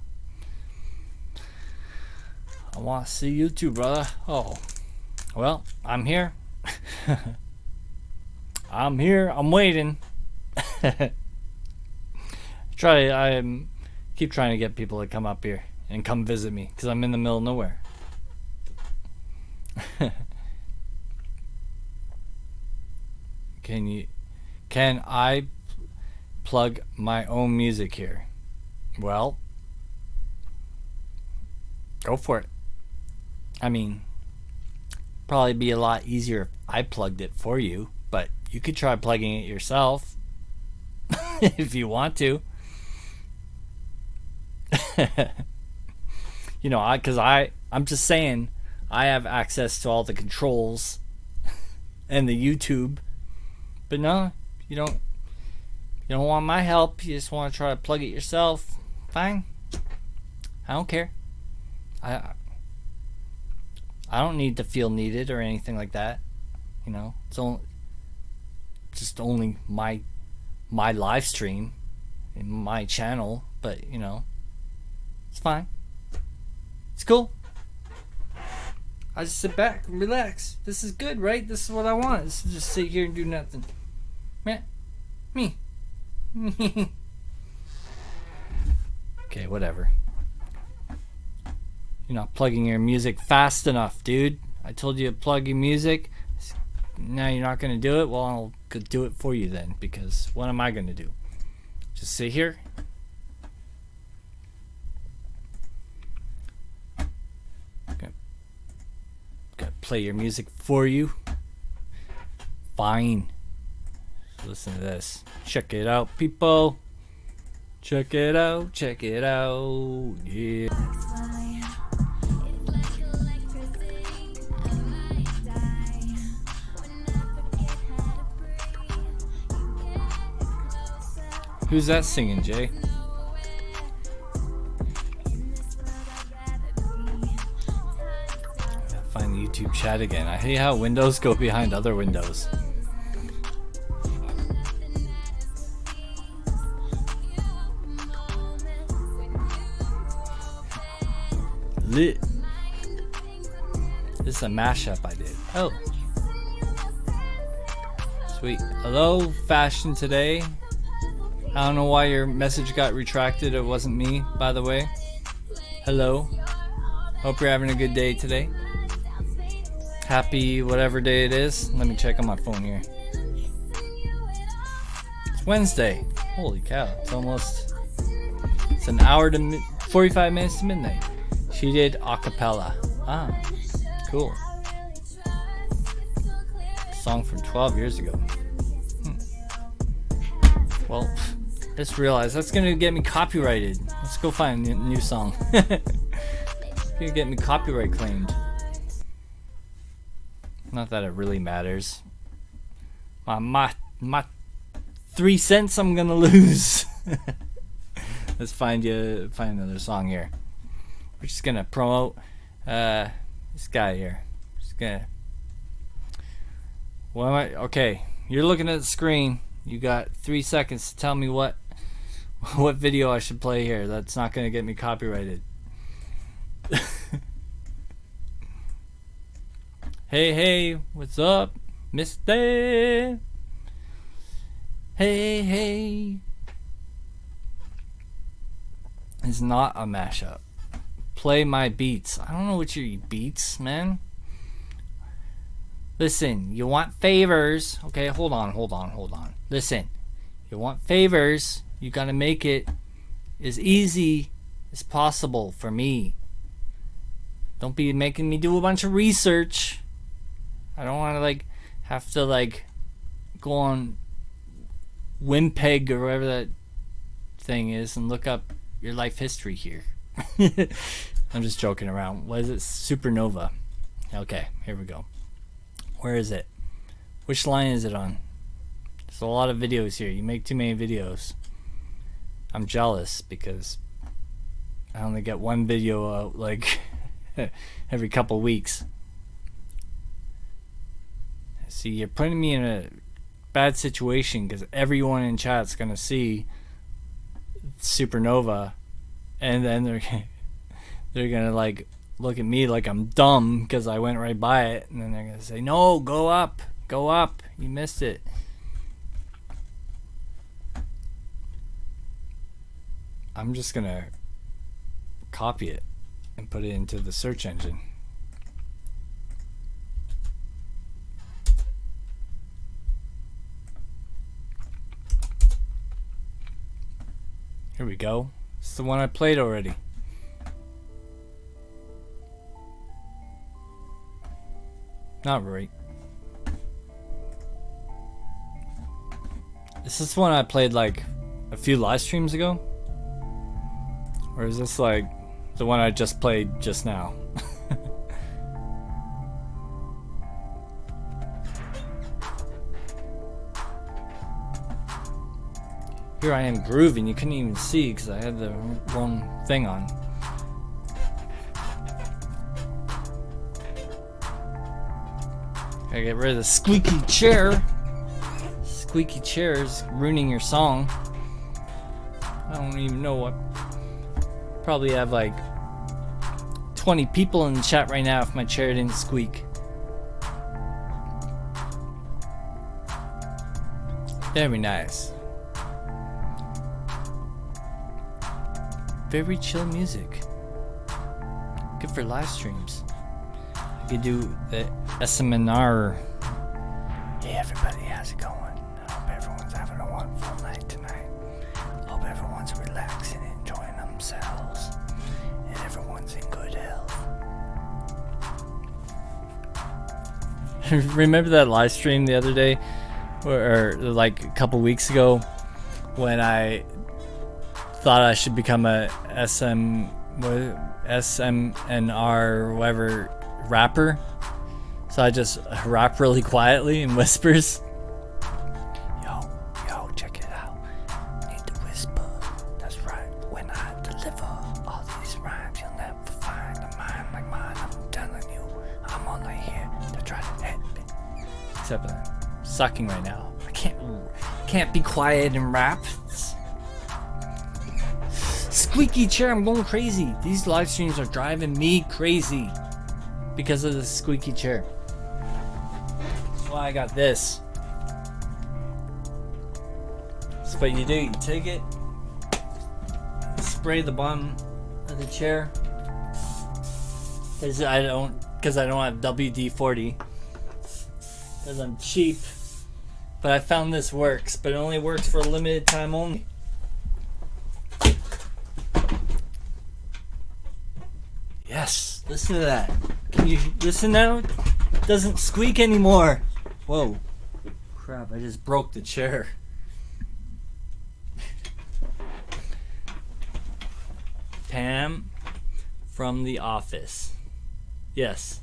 I want to see you too, brother. Oh, well, I'm here. I'm here. I'm waiting. I keep trying to get people to come up here and come visit me because I'm in the middle of nowhere. Can I plug my own music here? Well, go for it. I mean, probably be a lot easier if I plugged it for you, but you could try plugging it yourself if you want to. You know, I'm just saying I have access to all the controls and the YouTube. But no, you don't want my help. You just want to try to plug it yourself. Fine. I don't care. I don't need to feel needed or anything like that. You know, it's just only my live stream and my channel, but you know, it's fine. It's cool. I just sit back and relax. This is good, right? This is what I want. This is just sit here and do nothing. Me. Okay, whatever. You're not plugging your music fast enough, dude. I told you to plug your music. Now you're not going to do it? Well, I'll do it for you then, because what am I going to do? Just sit here? Gotta play your music for you? Fine. Listen to this. Check it out, people. Check it out. Check it out. Yeah. Who's that singing, Jay? Gotta find the YouTube chat again. I hate how windows go behind other windows. Lit. This is a mashup I did. Oh. Sweet. Hello, Fashion Today. I don't know why your message got retracted. It wasn't me, by the way. Hello. Hope you're having a good day today. Happy whatever day it is. Let me check on my phone here. It's Wednesday. Holy cow. It's an hour to 45 minutes to midnight. She did acapella. Ah, cool. Song from 12 years ago. Well, I just realized that's gonna get me copyrighted. Let's go find a new song. It's gonna get me copyright claimed. Not that it really matters. My 3 cents I'm gonna lose. Let's find another song here. We're just gonna promote this guy here. Just gonna. Okay, you're looking at the screen. You got 3 seconds to tell me what video I should play here. That's not gonna get me copyrighted. Hey, what's up, Mister? Hey. It's not a mashup. Play my beats. I don't know what your beats, man. Listen, you want favors. Okay, hold on. Listen, you want favors. You gotta make it as easy as possible for me. Don't be making me do a bunch of research. I don't want to have to go on Wimpeg or whatever that thing is and look up your life history here. I'm just joking around. What is it? Supernova. Okay, here we go. Where is it? Which line is it on? There's a lot of videos here. You make too many videos. I'm jealous because I only get one video out like every couple weeks. See, you're putting me in a bad situation because everyone in chat's gonna see Supernova, and then they're gonna like look at me like I'm dumb because I went right by it, and then they're gonna say, "No, go up, you missed it." I'm just gonna copy it and put it into the search engine. Here we go. It's the one I played already. Not right. Is this one I played like a few live streams ago? Or is this like the one I just played just now? Here I am grooving. You couldn't even see because I had the wrong thing on. Gotta get rid of the squeaky chair. Squeaky chair is ruining your song. I don't even know what. Probably have like 20 people in the chat right now if my chair didn't squeak. Very nice. Very chill music. Good for live streams. I could do the SMNR. Hey everybody, how's it going? I hope everyone's having a wonderful night tonight. Hope everyone's relaxing and enjoying themselves. And everyone's in good health. Remember that live stream the other day? Or like a couple weeks ago when I thought I should become a SMNR or whatever rapper. So I just rap really quietly in whispers. Yo, check it out. Need to whisper. That's right. When I deliver all these rhymes, you'll never find a mind like mine. I'm telling you, I'm only here to try to help it. Except I'm sucking right now. I can't be quiet and rap. Squeaky chair, I'm going crazy. These live streams are driving me crazy because of the squeaky chair. That's why I got this. That's what you do. You take it, spray the bottom of the chair. Because I don't have WD-40. Because I'm cheap. But I found this works, but it only works for a limited time only. Yes, listen to that. Can you listen now? It doesn't squeak anymore. Whoa. Crap, I just broke the chair. Pam from The Office. Yes.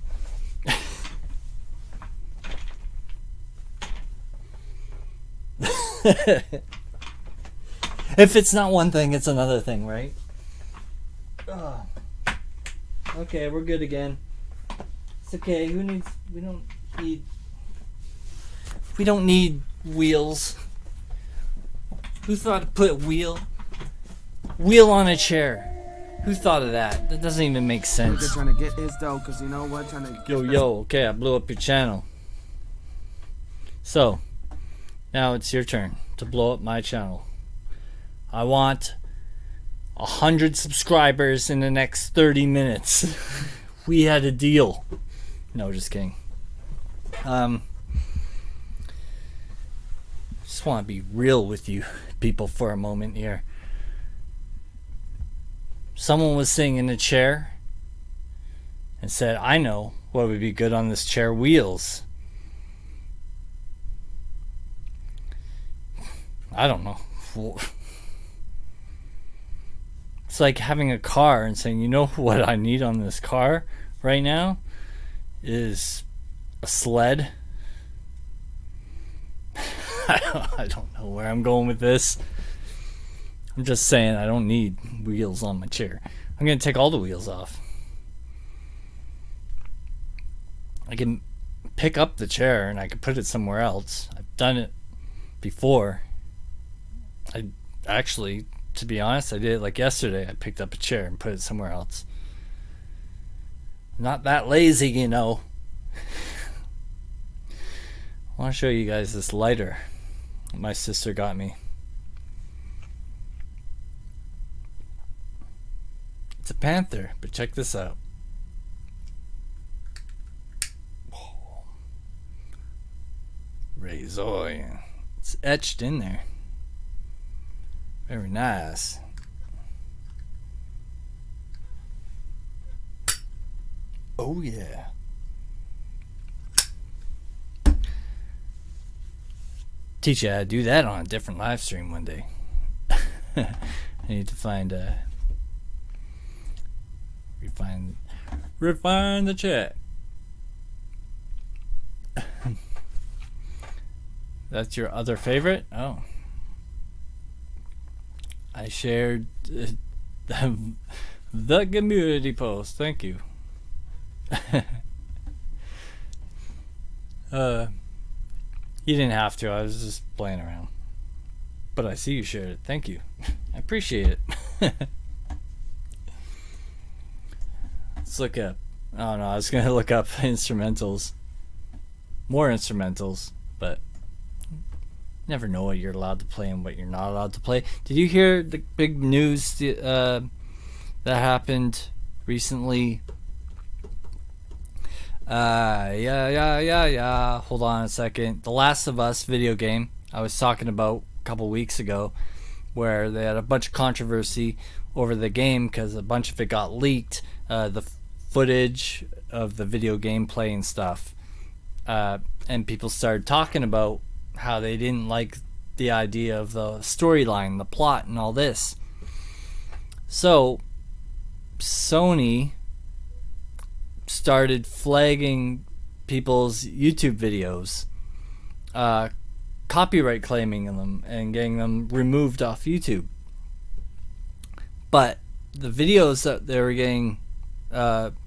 If it's not one thing, it's another thing, right? Ugh. Okay, we're good again. It's okay. We don't need wheels. Who thought to put wheel on a chair? Who thought of that? That doesn't even make sense. We're trying to get this though, cause you know what? Yo, okay, I blew up your channel. So, now it's your turn to blow up my channel. I want 100 subscribers in the next 30 minutes. We had a deal. No, just kidding. Just want to be real with you people for a moment here. Someone was sitting in a chair and said, I know what would be good on this chair: wheels. I don't know. It's like having a car and saying, you know what I need on this car right now is a sled. I don't know where I'm going with this. I'm just saying I don't need wheels on my chair. I'm going to take all the wheels off. I can pick up the chair and I can put it somewhere else. I've done it before. I actually, to be honest, I did it like yesterday. I picked up a chair and put it somewhere else. Not that lazy, you know. I want to show you guys this lighter that my sister got me. It's a panther, but check this out. Whoa. Razor. It's etched in there. Very nice. Oh yeah. Teach you how to do that on a different live stream one day. I need to find refine the chat. That's your other favorite? Oh. I shared the community post. Thank you. You didn't have to. I was just playing around. But I see you shared it. Thank you. I appreciate it. Let's look up. Oh no, I was gonna look up instrumentals. More instrumentals, but never know what you're allowed to play and what you're not allowed to play. Did you hear the big news that happened recently? Yeah. Hold on a second. The Last of Us video game I was talking about a couple weeks ago, where they had a bunch of controversy over the game because a bunch of it got leaked. The footage of the video gameplay and stuff. And people started talking about how they didn't like the idea of the storyline, the plot, and all this. So Sony started flagging people's YouTube videos, copyright claiming them and getting them removed off YouTube. But the videos that they were getting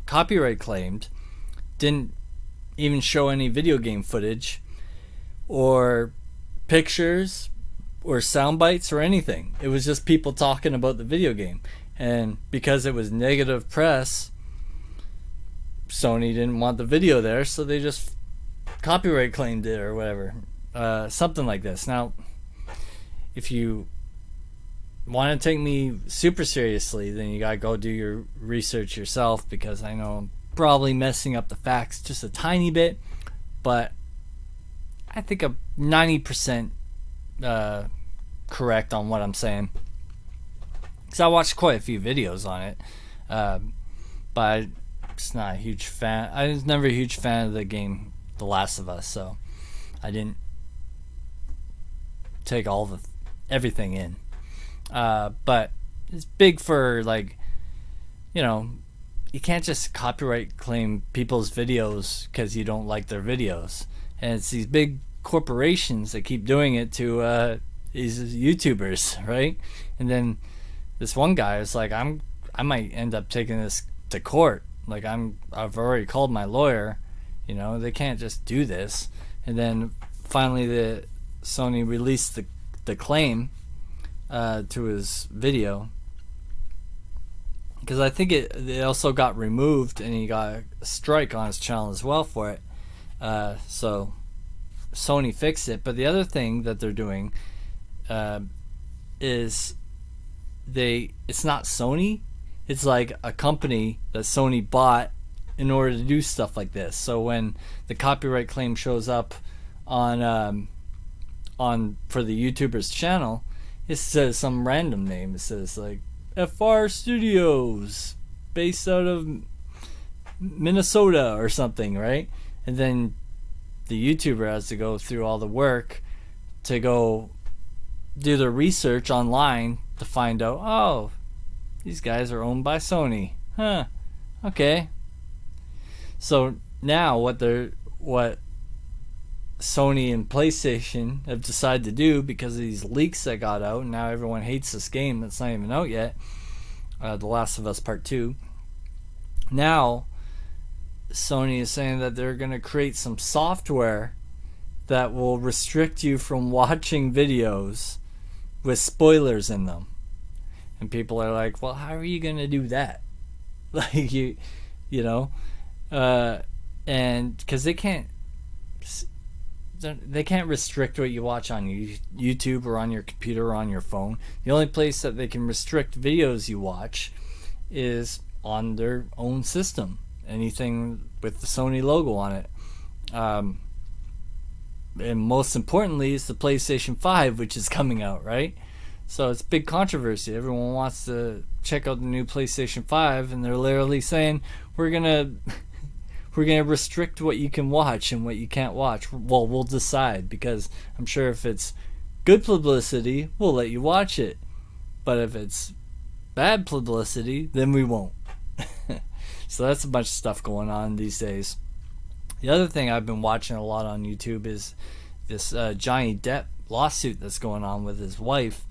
copyright claimed didn't even show any video game footage or pictures or sound bites or anything. It was just people talking about the video game. And because it was negative press, Sony didn't want the video there, so they just copyright claimed it or whatever. Something like this. Now, if you want to take me super seriously, then you gotta go do your research yourself, because I know I'm probably messing up the facts just a tiny bit, but I think I'm 90% correct on what I'm saying, because I watched quite a few videos on it, but I'm just not a huge fan. I was never a huge fan of the game The Last of Us, so I didn't take everything in. But it's big for, like, you know, you can't just copyright claim people's videos because you don't like their videos. And it's these big corporations that keep doing it to these YouTubers, right? And then this one guy is like, I might end up taking this to court. Like, I've already called my lawyer. You know, they can't just do this. And then finally the Sony released the claim to his video, because I think it also got removed, and he got a strike on his channel as well for it. So Sony fixed it. But the other thing that they're doing is it's not Sony. It's like a company that Sony bought in order to do stuff like this. So when the copyright claim shows up on for the YouTuber's channel, it says some random name. It says like FR Studios, based out of Minnesota or something, right? And then the YouTuber has to go through all the work to go do the research online to find out, oh, these guys are owned by Sony. Huh. Okay. So now what Sony and PlayStation have decided to do because of these leaks that got out, and now everyone hates this game that's not even out yet, The Last of Us Part 2. Now, Sony is saying that they're going to create some software that will restrict you from watching videos with spoilers in them. And people are like, well, how are you going to do that? Like, you know, and because they can't restrict what you watch on YouTube or on your computer or on your phone. The only place that they can restrict videos you watch is on their own system. Anything with the Sony logo on it. And most importantly is the PlayStation 5, which is coming out, right? So it's big controversy. Everyone wants to check out the new PlayStation 5, and they're literally saying we're gonna restrict what you can watch and what you can't watch. Well, we'll decide, because I'm sure if it's good publicity, we'll let you watch it. But if it's bad publicity, then we won't. So that's a bunch of stuff going on these days. The other thing I've been watching a lot on YouTube is this Johnny Depp lawsuit that's going on with his wife,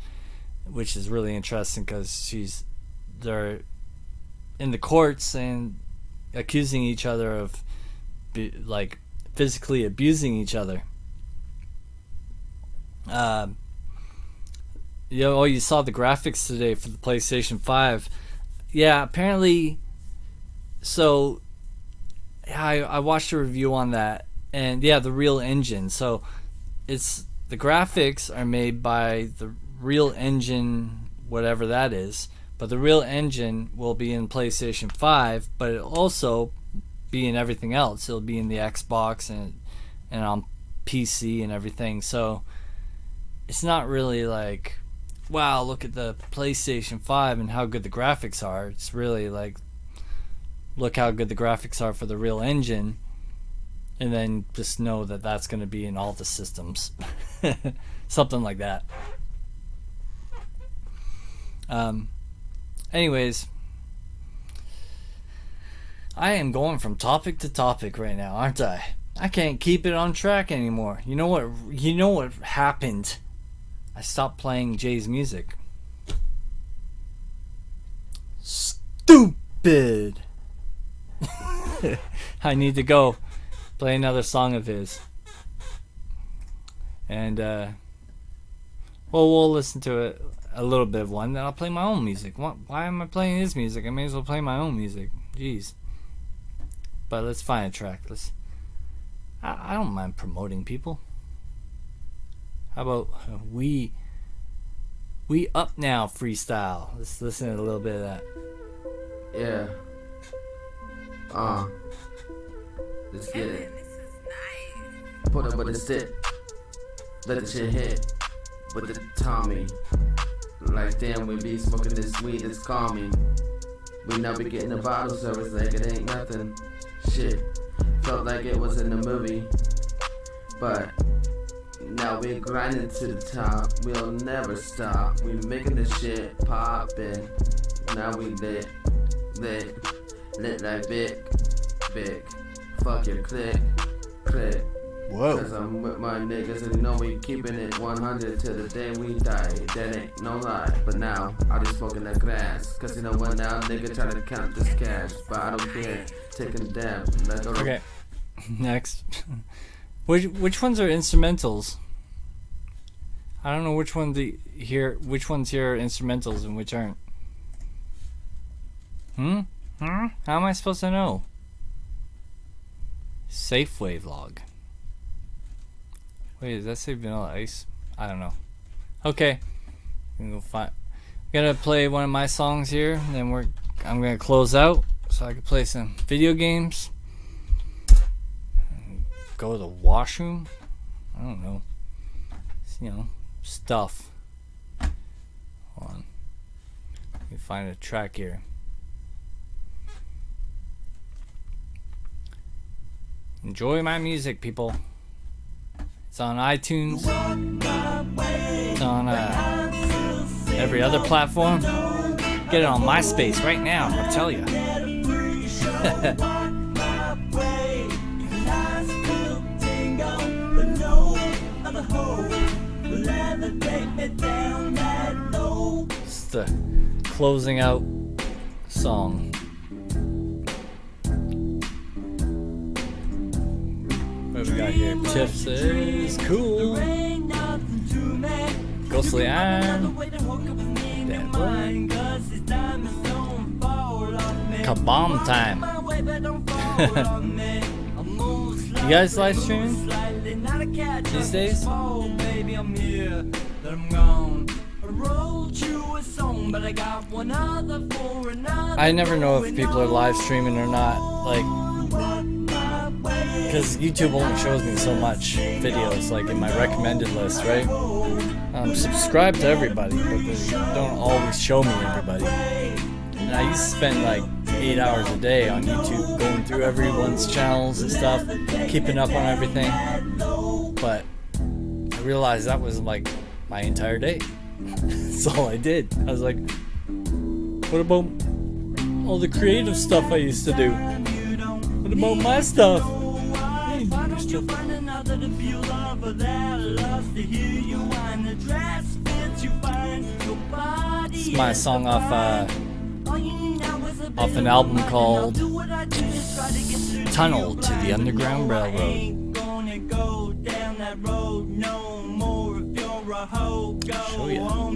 which is really interesting because they're in the courts and accusing each other of like physically abusing each other. You saw the graphics today for the PlayStation 5. Yeah, apparently. So I watched a review on that, and yeah, the Real Engine. So it's the graphics are made by the Real Engine, whatever that is. But the Real Engine will be in PlayStation 5, but it'll also be in everything else. It'll be in the Xbox and on PC and everything. So it's not really like, wow, look at the PlayStation 5 and how good the graphics are. It's really like, look how good the graphics are for the Real Engine, and then just know that that's going to be in all the systems. Something like that. Anyways, I am going from topic to topic right now, aren't I? I can't keep it on track anymore. You know what happened? I stopped playing Jay's music. Stupid. I need to go play another song of his. And we'll listen to it. A little bit of one, then I'll play my own music. Why am I playing his music? I may as well play my own music. Jeez. But let's find a track. I don't mind promoting people. How about we up now freestyle? Let's listen to a little bit of that. Yeah. Let's get it. Put up with the stick. Let the shit hit. With the Tommy. Like damn, we be smoking this weed that's calming. We now be getting a bottle service like it ain't nothing. Shit, felt like it was in the movie. But now we grinding to the top. We'll never stop. We making this shit poppin'. Now we lit like big. Fuck your click. Whoa. Cause I'm with my niggas and you know we keeping it 100 till the day we die. That ain't no lie. But now I just smoking that grass. Cause you know what now, nigga try to count this cash. But I don't care. Taking a dab. Okay. Next. Which ones are instrumentals? I don't know which ones here are instrumentals and which aren't. How am I supposed to know? Safeway vlog. Wait, does that say Vanilla Ice? I don't know. Okay, I'm gonna go find. I'm gonna play one of my songs here, and then I'm gonna close out so I can play some video games. Go to the washroom. I don't know. Stuff. Hold on. Let me find a track here. Enjoy my music, people. It's on iTunes. It's on every other platform. Get it on MySpace right now, I'll tell you. the closing out song. What do we got here? Tiff says, cool. Ghostly Iron. That boy. Kabam time. You guys live streaming these days? I never know if people are live streaming or not, like, because YouTube only shows me so much videos, like in my recommended list, right? I'm subscribed to everybody, but they don't always show me everybody. And I used to spend like 8 hours a day on YouTube going through everyone's channels and stuff, keeping up on everything. But I realized that was like my entire day. That's all I did. I was like, what about all the creative stuff I used to do? What about my stuff? This is my song off an album called Tunnel to the Underground Railroad. Show ya.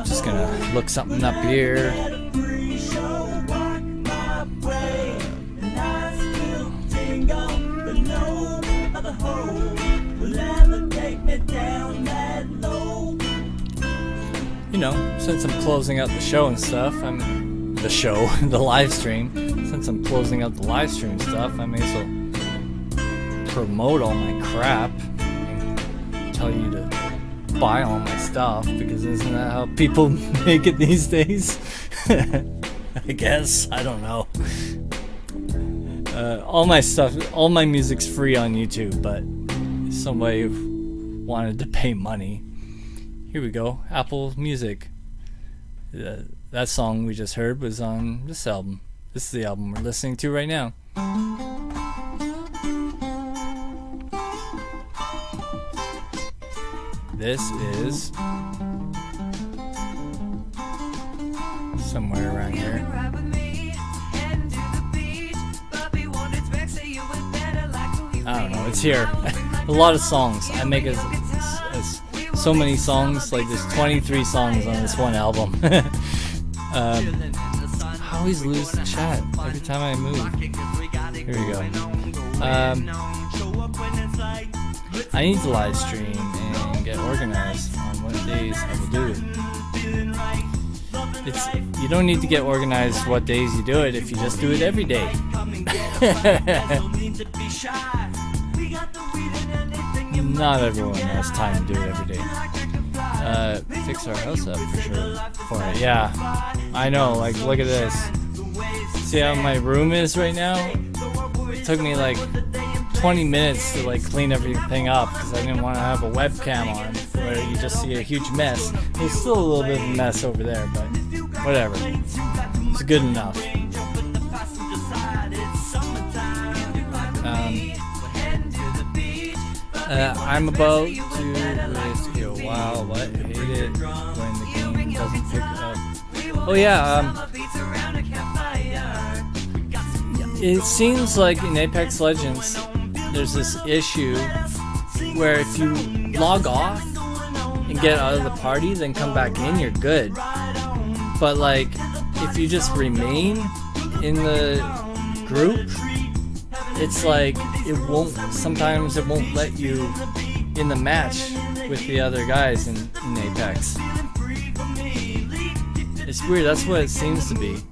Just gonna look something up here. You know, since I'm closing out the show and stuff, the live stream. Since I'm closing out the live stream stuff, I may as well promote all my crap and tell you to buy all my stuff, because isn't that how people make it these days? I guess. I don't know. All my stuff, all my music's free on YouTube, but if somebody wanted to pay money, here we go. Apple Music. That song we just heard was on this album. This is the album we're listening to right now. This is somewhere around here. I don't know, it's here. A lot of songs. I make so many songs, like there's 23 songs on this one album. I always lose the chat every time I move. Here we go. I need to live stream and get organized on what days I will do it. You don't need to get organized what days you do it if you just do it every day. Not everyone has time to do it every day. Fix our house up for sure. For it, yeah. I know. Like, look at this. See how my room is right now? It took me like 20 minutes to like clean everything up because I didn't want to have a webcam on where you just see a huge mess. There's still a little bit of a mess over there, but whatever. It's good enough. I'm about to risk a while, but I hate it when the game doesn't pick up. Oh yeah, it seems like in Apex Legends there's this issue where if you log off and get out of the party then come back in, you're good. But like if you just remain in the group, it's like sometimes it won't let you in the match with the other guys in Apex. It's weird, that's what it seems to be.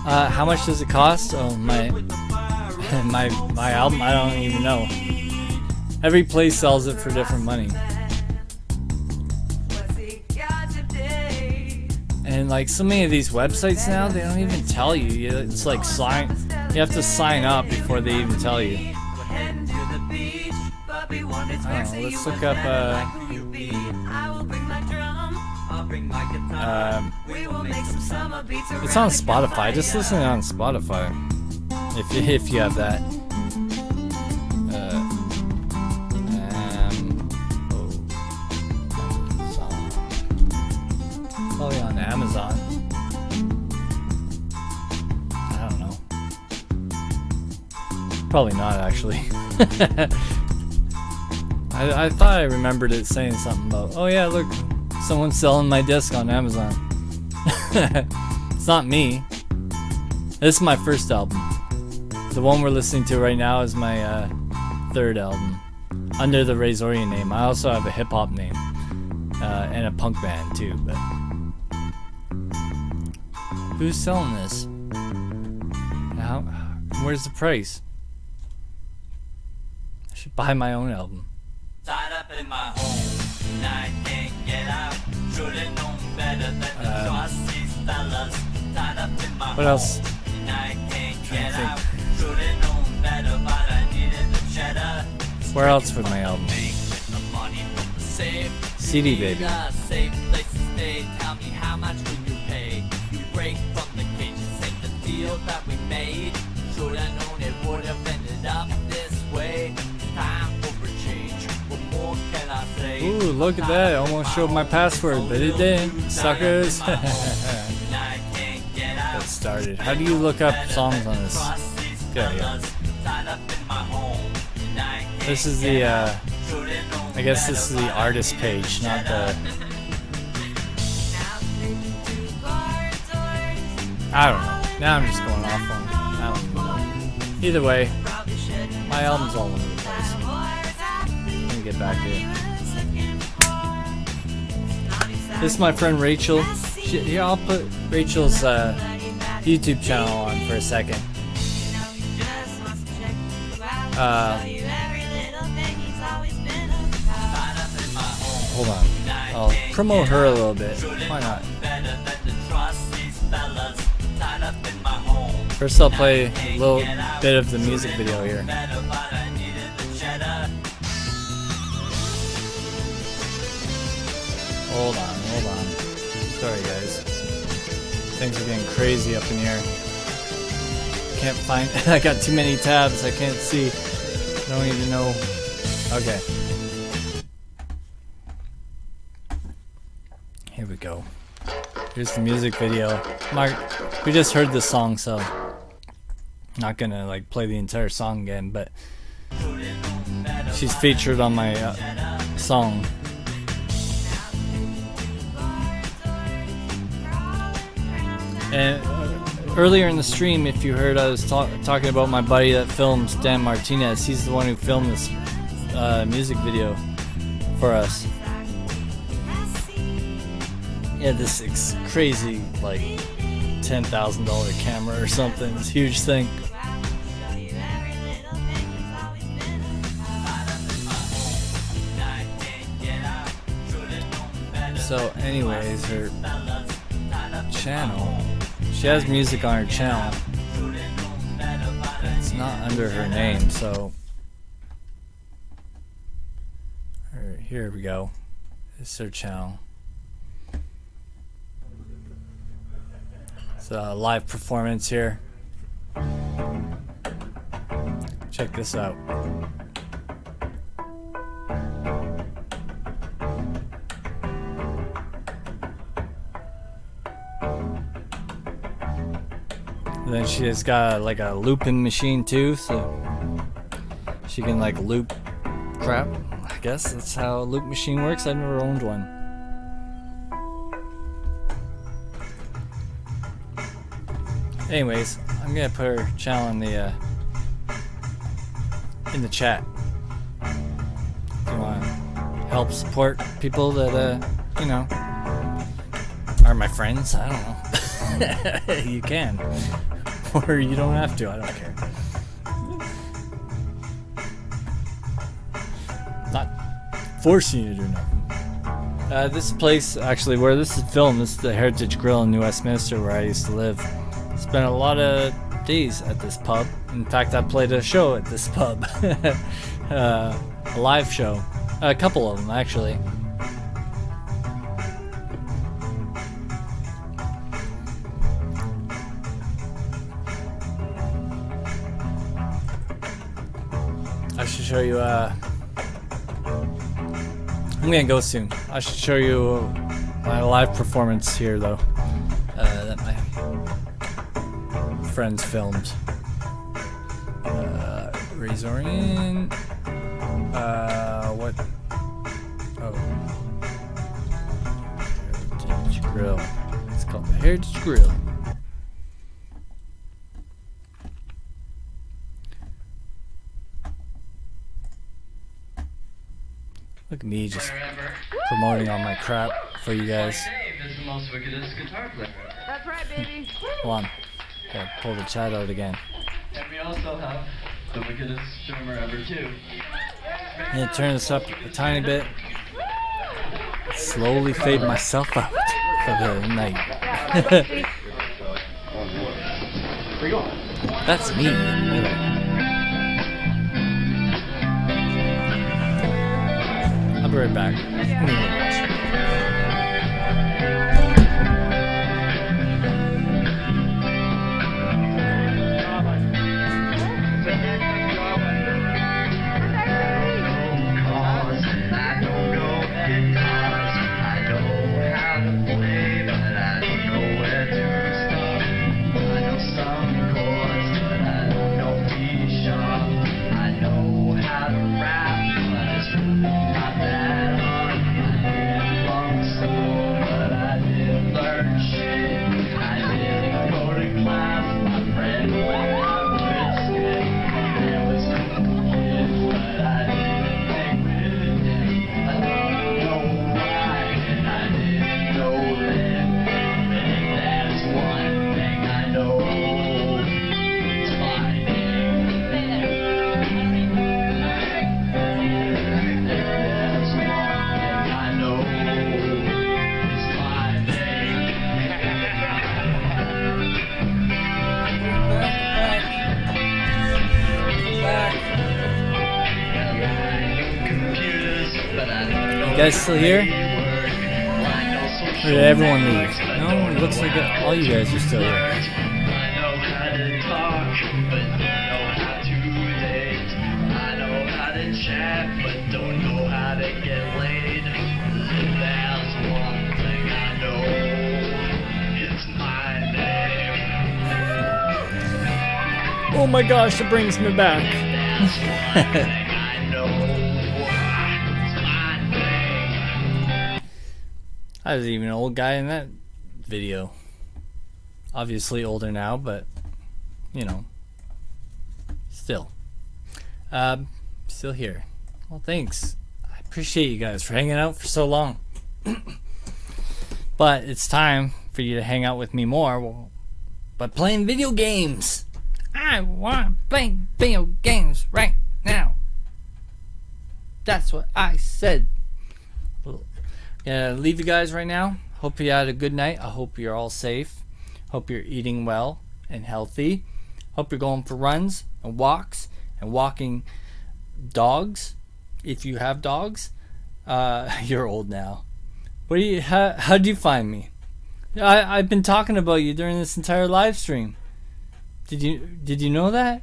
How much does it cost? Oh, my album, I don't even know. Every place sells it for different money. And like so many of these websites now, they don't even tell you. It's like you have to sign up before they even tell you. I don't know, let's look up It's on Spotify. Just listen on Spotify if you have that. Probably on Amazon. I don't know. Probably not, actually. I thought I remembered it saying something about, oh yeah, look, someone's selling my disc on Amazon. It's not me. This is my first album. The one we're listening to right now is my third album, under the Razorian name. I also have a hip-hop name and a punk band too, but who's selling this? Where's the price? I should buy my own album. Tied up in my home, and I can't get out. Should've known better than to trust these fellas. Tied up in my what else? home, and I can't get out. Should've known better, but I needed the cheddar. Where else with my album? CD baby. Safe place to stay. Tell me how much will you pay? You break from the cage and take the deal that we made. Should've known it would have ended up this way. Time for a change. What more can I say? Ooh, look at that. I almost showed my password, but it didn't. Suckers. Get started. How do you look up songs on this? Yeah. This is the, I guess this is the artist page, not the... I don't know. Now I'm just going off on it. I don't even know. Either way, my album's all over the place. Let me get back to it. This is my friend Rachel. Here, I'll put Rachel's YouTube channel on for a second. Hold on. I'll promote her a little bit. Why not? First I'll play a little bit of the music video here. Hold on. Sorry guys. Things are getting crazy up in here. Can't find... I got too many tabs, I can't see. I don't even know... Okay. Here we go. Here's the music video. We just heard the song, so... not gonna like play the entire song again, but... she's featured on my song. And earlier in the stream, if you heard, I was talking about my buddy that films, Dan Martinez. He's the one who filmed this music video for us. Yeah, this crazy, like, $10,000 camera or something. This huge thing. So, anyways, her channel... she has music on her channel. It's not under her name, so... here we go. This is her channel. It's a live performance here. Check this out. And then she has got like a looping machine too, so she can like loop crap. I guess that's how a loop machine works. I've never owned one. Anyways, I'm gonna put her channel in the chat. If you want to help support people that you know are my friends, I don't know. You can, or you don't have to. I don't care. Not forcing you to do nothing. This place, actually, where this is filmed, this is the Heritage Grill in New Westminster, where I used to live. Spent a lot of days at this pub. In fact, I played a show at this pub. A live show. A couple of them, actually. should show you. I'm gonna go soon. I should show you my live performance here, though. That my friends filmed. Razor in. What? Oh. Heritage Grill. It's called the Heritage Grill. Look at me just promoting all my crap for you guys. Dave is the most wickedest guitar player. That's right, baby. Hold on. Gotta pull the chat out again. And we also have the wickedest drummer ever too. I'm gonna turn this up a tiny bit. Slowly fade myself out for the night. That's me in the middle. I'll be right back. You guys still here? Or did everyone leave? No, it looks like all you guys are still here. I know how to talk, but don't know how to date. I know how to chat, but don't know how to get laid. That's one thing I know. It's my name. Oh my gosh, it brings me back. That's one thing I know. I was even an old guy in that video. Obviously older now, but you know, still here. Well, thanks. I appreciate you guys for hanging out for so long. But it's time for you to hang out with me more by playing video games. I want to play video games right now. That's what I said. Yeah, leave you guys right now. Hope you had a good night. I hope you're all safe. Hope you're eating well and healthy. Hope you're going for runs and walks and walking dogs. If you have dogs, you're old now. How do you find me? I've been talking about you during this entire live stream. Did you know that?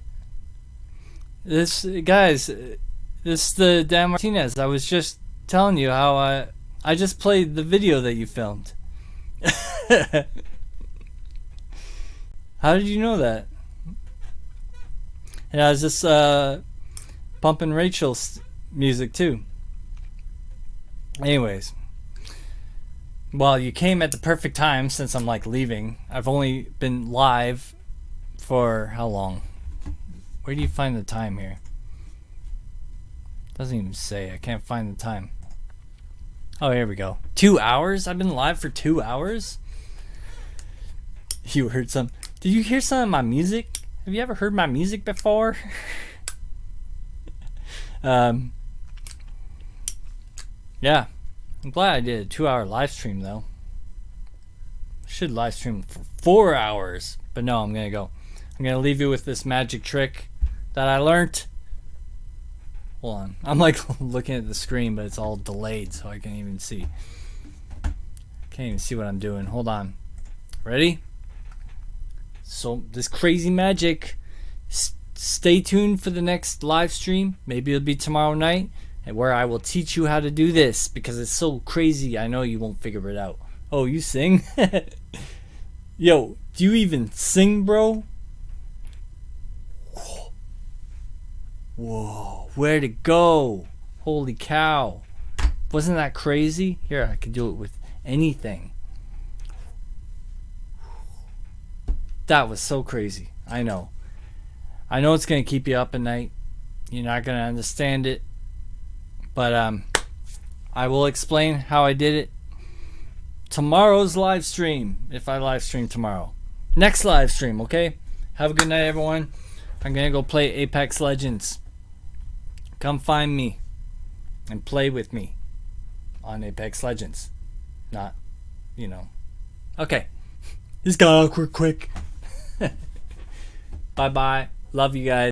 This is the Dan Martinez. I was just telling you how I just played the video that you filmed. How did you know that? And I was just pumping Rachel's music too. Anyways. Well, you came at the perfect time since I'm like leaving. I've only been live for how long? Where do you find the time here? Doesn't even say. I can't find the time. Oh, here we go. 2 hours? I've been live for 2 hours? You heard some... Did you hear some of my music? Have you ever heard my music before? Yeah. I'm glad I did a 2-hour live stream, though. I should live stream for 4 hours. But no, I'm going to go. I'm going to leave you with this magic trick that I learned. Hold on. I'm like looking at the screen, but it's all delayed, so I can't even see. Can't even see what I'm doing. Hold on. Ready? So this crazy magic stay tuned for the next live stream. Maybe it'll be tomorrow night, and where I will teach you how to do this because it's so crazy. I know you won't figure it out. Oh, you sing? Yo, do you even sing, bro? Whoa, where'd it go? Holy cow. Wasn't that crazy? Here, I could do it with anything. That was so crazy. I know it's going to keep you up at night. You're not going to understand it. But I will explain how I did it. Tomorrow's live stream, if I live stream tomorrow. Next live stream, okay? Have a good night, everyone. I'm going to go play Apex Legends. Come find me and play with me on Apex Legends. Not, Okay. This got awkward quick. Bye-bye. Love you guys.